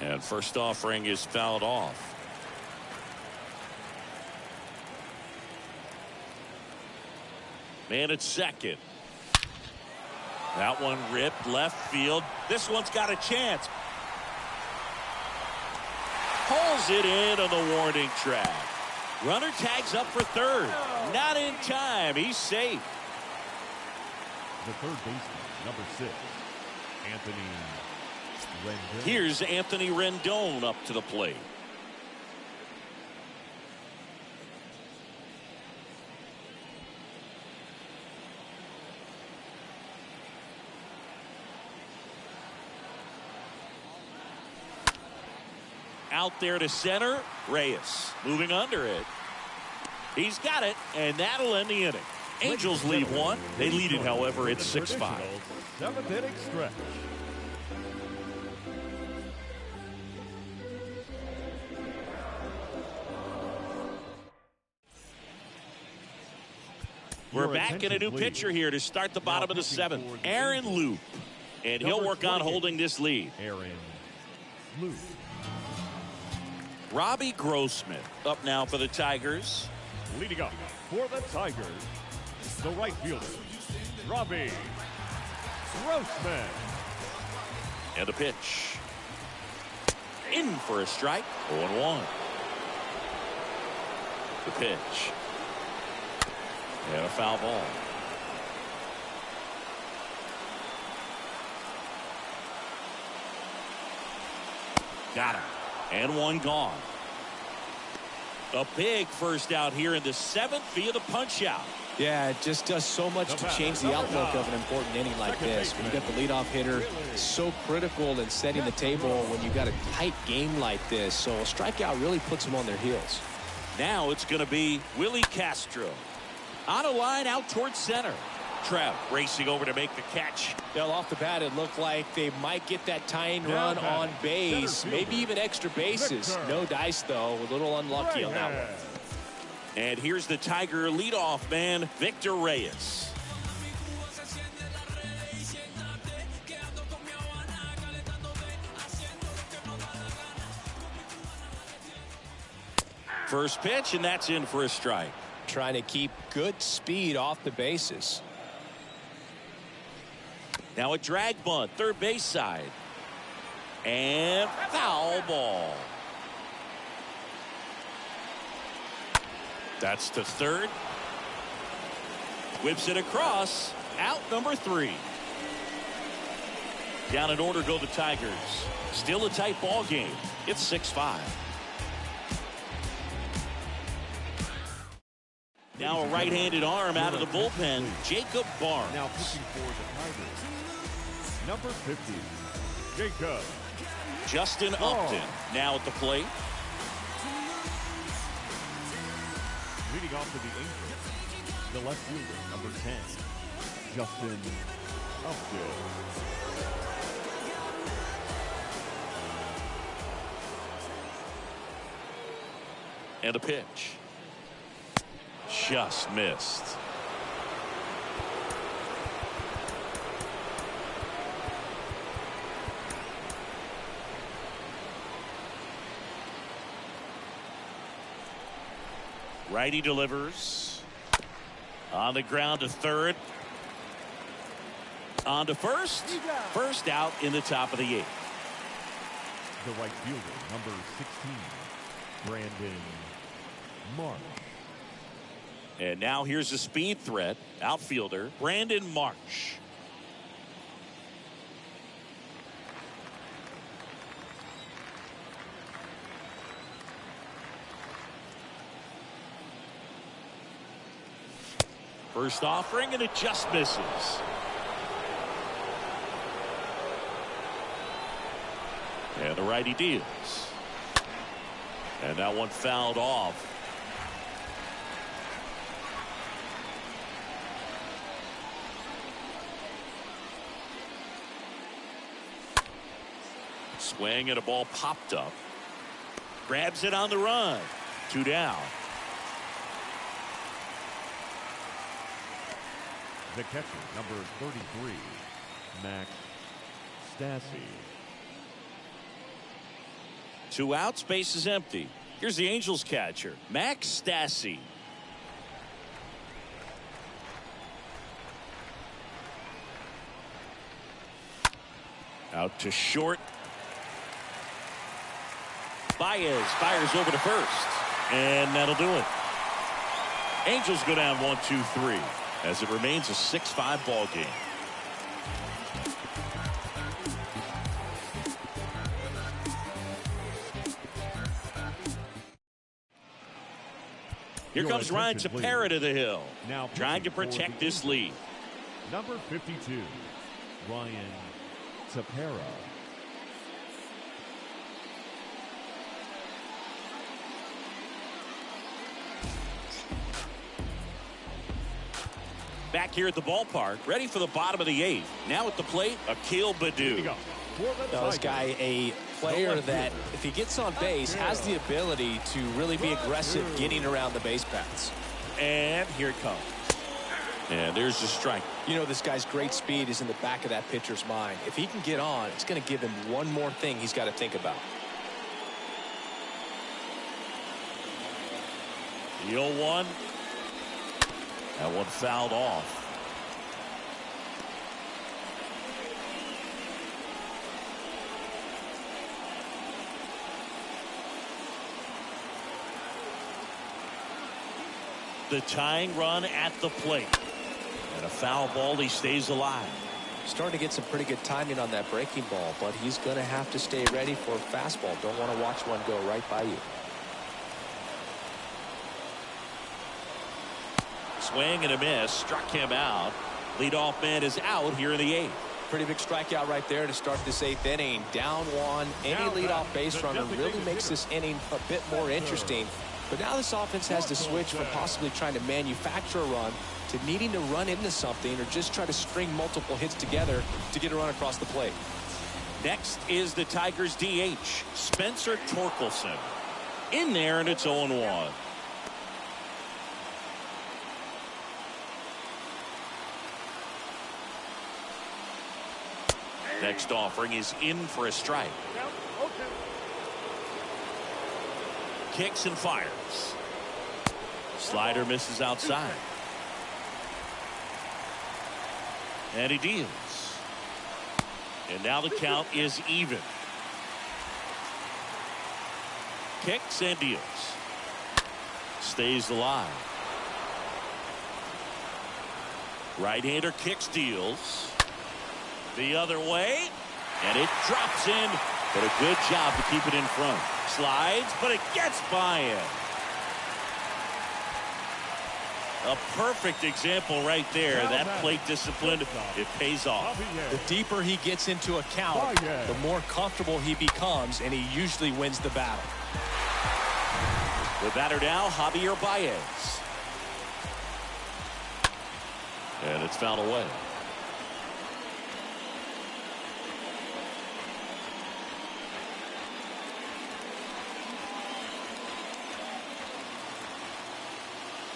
And first offering is fouled off. Man at second. That one ripped left field. This one's got a chance. Pulls it in on the warning track. Runner tags up for third. Not in time. He's safe. The third baseman, number 6, Anthony Rendon. Here's Anthony Rendon up to the plate. Out there to center. Reyes moving under it. He's got it, and that'll end the inning. Angels lead one. They lead it, however, it's 6-5. 7th inning stretch. We're back in a new pitcher here to start the bottom of the 7th. Aaron Loop. And he'll work on holding this lead. Aaron Loop. Robbie Grossman up now for the Tigers. Leading up for the Tigers, the right fielder, Robbie Grossman. And a pitch. In for a strike. 0-1. The pitch. And a foul ball. Got him. And one gone. A big first out here in the 7th via the punch out. Yeah, it just does so much to change the outlook of an important inning like this. When you got the leadoff hitter, so critical in setting the table when you got a tight game like this. So a strikeout really puts them on their heels. Now it's going to be Willie Castro. On a line out towards center. Trout racing over to make the catch. Well, off the bat, it looked like they might get that tying run on base, maybe even extra bases. No dice, though. A little unlucky on that one. And here's the Tiger leadoff man, Victor Reyes. First pitch, and that's in for a strike. Trying to keep good speed off the bases. Now a drag bunt, third base side. And foul ball. That's to third. Whips it across. Out number 3. Down in order go the Tigers. Still a tight ball game. It's 6-5. Now a right-handed arm out of the bullpen, Jacob Barnes. Now pitching for the Tigers, number 50, Jacob. Justin Upton now at the plate. Leading off to the Angels, the left fielder, number 10, Justin Upton. And a pitch. Just missed. Righty delivers. On the ground to third. On to first. First out in the top of the 8th. The right fielder, number 16, Brandon Marsh. And now here's a speed threat. Outfielder Brandon Marsh. First offering, and it just misses. And the righty deals. And that one fouled off. Swing, and a ball popped up. Grabs it on the run. 2 down. The catcher, number 33, Max Stassi. 2 outs, base is empty. Here's the Angels catcher, Max Stassi. Out to short. Baez fires over to first, and that'll do it. Angels go down 1-2-3 as it remains a 6-5 ball game. Here comes Ryan Tepera to the hill, Now trying to protect this lead. Number 52, Ryan Tepera. Back here at the ballpark, ready for the bottom of the 8th. Now at the plate, Akil Baddoo. This guy, a player that, if he gets on base, has the ability to really be aggressive getting around the base paths. And here it comes. And there's the strike. You know, this guy's great speed is in the back of that pitcher's mind. If he can get on, it's going to give him one more thing he's got to think about. The 0-1. That one fouled off. The tying run at the plate. And a foul ball, he stays alive. Starting to get some pretty good timing on that breaking ball, but he's going to have to stay ready for a fastball. Don't want to watch one go right by you. Swing and a miss, struck him out. Leadoff man is out here in the 8th. Pretty big strikeout right there to start this 8th inning. Down 1, any leadoff base runner really makes this inning a bit more interesting. But now this offense has to switch from possibly trying to manufacture a run to needing to run into something or just try to string multiple hits together to get a run across the plate. Next is the Tigers DH, Spencer Torkelson. In there, and it's 0-1. Next offering is in for a strike. Kicks and fires. Slider misses outside. And he deals. And now the count is even. Kicks and deals. Stays alive. Right-hander kicks, deals. The other way. And it drops in, but a good job to keep it in front. Slides, but it gets by him. A perfect example right there. That plate discipline, it pays off. The deeper he gets into a count, the more comfortable he becomes, and he usually wins the battle. The batter now, Javier Baez. And it's fouled away.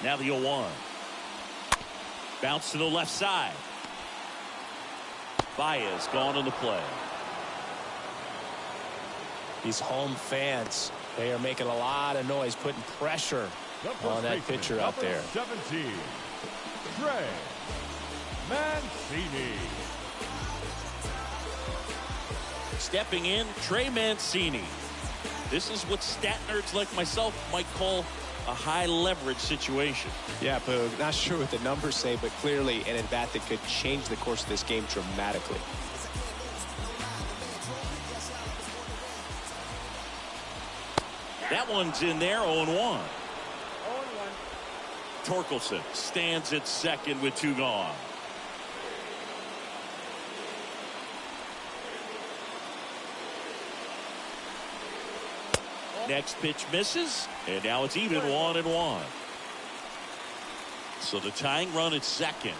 Now the 0-1. Bounce to the left side. Baez gone in the play. These home fans, they are making a lot of noise, putting pressure on that pitcher out there. 17, Trey Mancini. Stepping in, Trey Mancini. This is what stat nerds like myself might call a high leverage situation. Yeah, Boog, not sure what the numbers say, but clearly an at-bat that could change the course of this game dramatically. That one's in there, 0-1. Torkelson stands at second with 2 gone. Next pitch misses, and now it's even 1-1. So the tying run at second.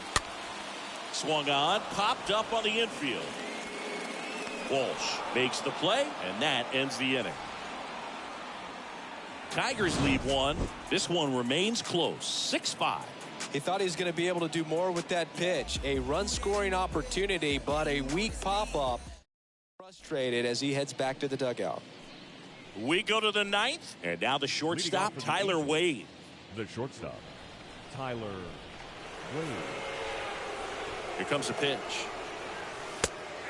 Swung on, popped up on the infield. Walsh makes the play, and that ends the inning. Tigers lead 1. This one remains close, 6-5. He thought he was going to be able to do more with that pitch. A run-scoring opportunity, but a weak pop-up. Frustrated as he heads back to the dugout. We go to the 9th, and now the shortstop, Tyler Wade. The shortstop, Tyler Wade. Here comes a pitch.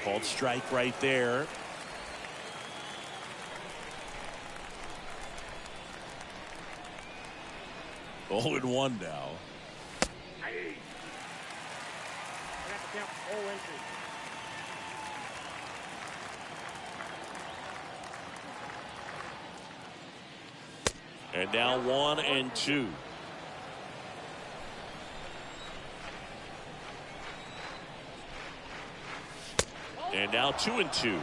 Called strike right there. Oh, and 1 now. And now 1-2. And now 2-2.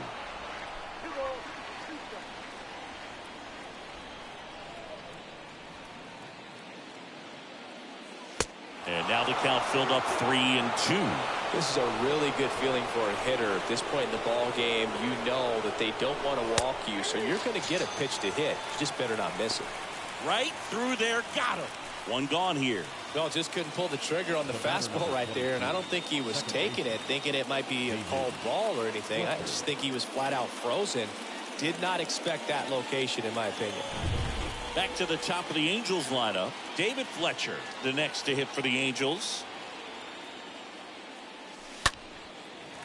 And now the count filled up 3-2. This is a really good feeling for a hitter. At this point in the ball game, you know that they don't want to walk you, so you're going to get a pitch to hit. You just better not miss it. Right through there, got him. 1 gone here. No, just couldn't pull the trigger on the fastball right there, and I don't think he was taking it, thinking it might be a called ball or anything. I just think he was flat out frozen. Did not expect that location, in my opinion. Back to the top of the Angels lineup. David Fletcher, the next to hit for the Angels.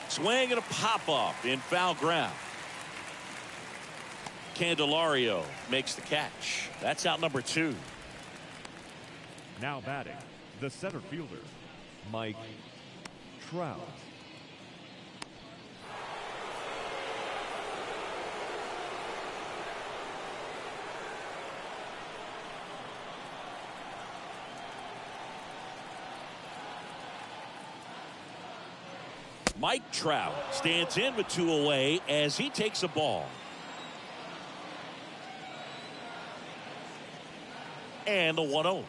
Swing and a pop-up in foul ground. Candelario makes the catch. That's out number 2. Now batting, the center fielder, Mike Trout. Mike Trout stands in with 2 away as he takes a ball. And the 1-0.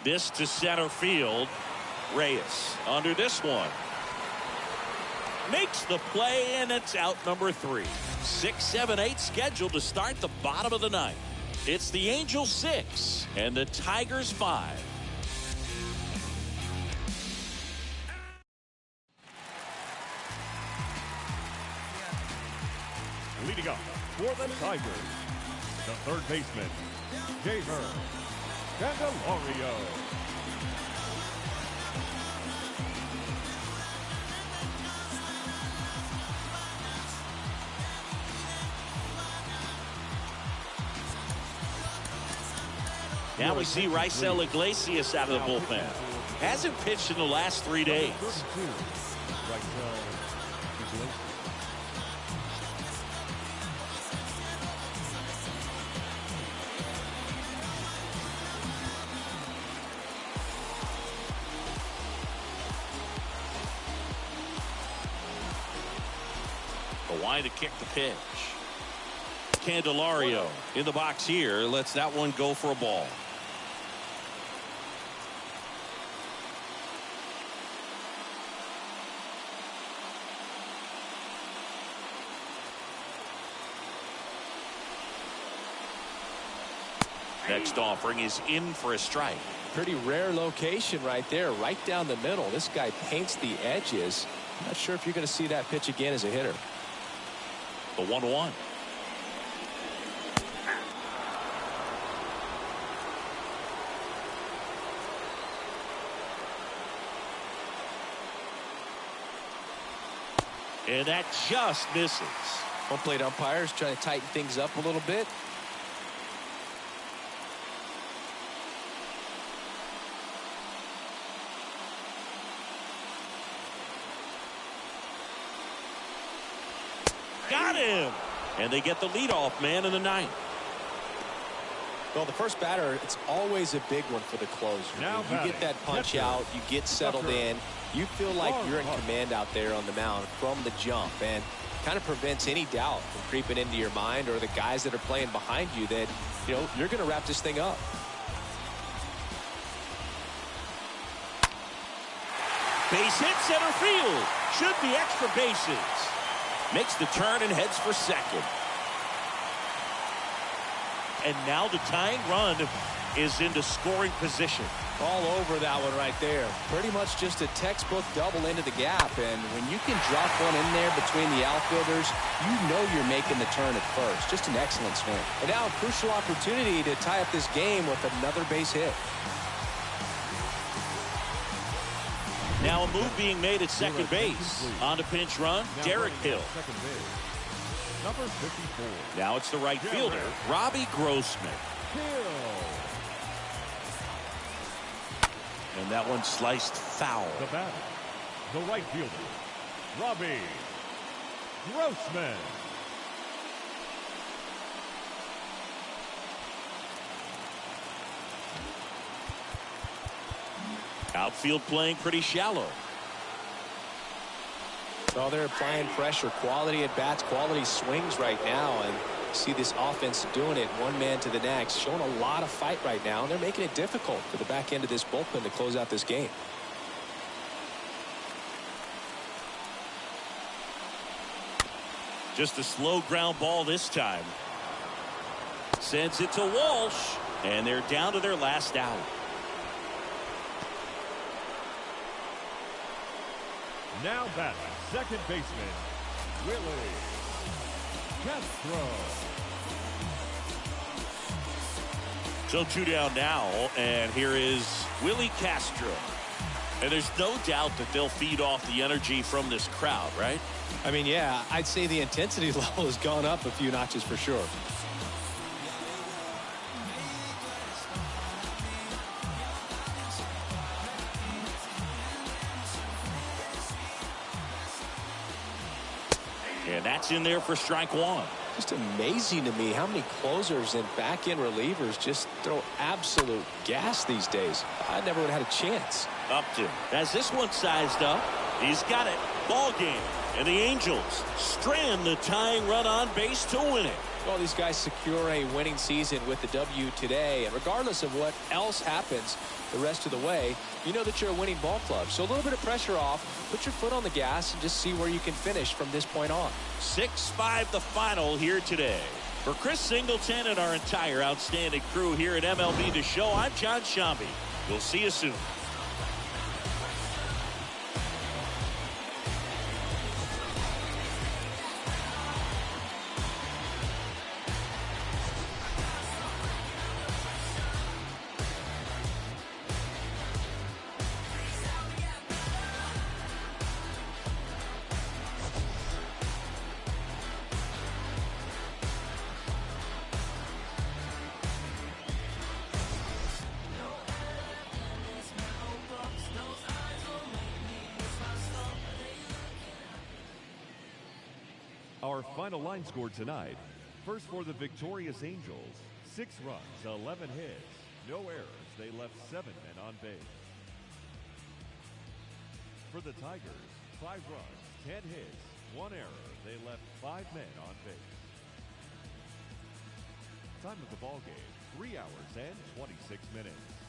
This to center field. Reyes under this one. Makes the play, and it's out number 3. 6, 7, 8 scheduled to start the bottom of the 9th. It's the Angels 6 and the Tigers 5. Leading up for the Tigers, the third baseman, Jamer Candelario. Now we see Raisel Iglesias out of the bullpen. Hasn't pitched in the last 3 days. Congratulations. The line to kick the pitch. Candelario in the box here lets that one go for a ball. Next offering is in for a strike. Pretty rare location right there, right down the middle. This guy paints the edges. I'm not sure if you're going to see that pitch again as a hitter. The 1-1. And that just misses. Home plate umpires trying to tighten things up a little bit. Got him. And they get the leadoff man in the ninth. Well, the first batter, it's always a big one for the closer. Now you get that punch out, you get settled in, you feel like you're in command out there on the mound from the jump, and kind of prevents any doubt from creeping into your mind or the guys that are playing behind you that, you know, you're going to wrap this thing up. Base hit center field. Should be extra bases. Makes the turn and heads for second. And now the tying run is into scoring position. All over that one right there. Pretty much just a textbook double into the gap. And when you can drop one in there between the outfielders, you know you're making the turn at first. Just an excellent swing. And now a crucial opportunity to tie up this game with another base hit. Now a move being made at second base. On to pinch run, Derek Hill. Second base. Number 54. Now it's the right fielder, Robbie Grossman. Hill. And that one sliced foul. The batter, the right fielder, Robbie Grossman. Outfield playing pretty shallow. So they're applying pressure, quality at bats, quality swings right now, and see this offense doing it one man to the next, showing a lot of fight right now, and they're making it difficult for the back end of this bullpen to close out this game. Just a slow ground ball this time. Sends it to Walsh, and they're down to their last out. Now batting, second baseman, Willie Castro. So 2 down now, and here is Willie Castro. And there's no doubt that they'll feed off the energy from this crowd, right? I mean, yeah, I'd say the intensity level has gone up a few notches for sure. And that's in there for strike one. Just amazing to me how many closers and back-end relievers just throw absolute gas these days. I never would have had a chance. Upton has this one sized up. He's got it. Ball game. And the Angels strand the tying run on base to win it. Well, these guys secure a winning season with the W today. And regardless of what else happens the rest of the way, you know that you're a winning ball club. So a little bit of pressure off. Put your foot on the gas and just see where you can finish from this point on. 6-5 the final here today. For Chris Singleton and our entire outstanding crew here at MLB The Show, I'm John Shambi. We'll see you soon. Our final line score tonight. First for the victorious Angels, 6 runs, 11 hits, no errors. They left 7 men on base. For the Tigers, 5 runs, 10 hits, 1 error. They left 5 men on base. Time of the ball game, 3 hours and 26 minutes.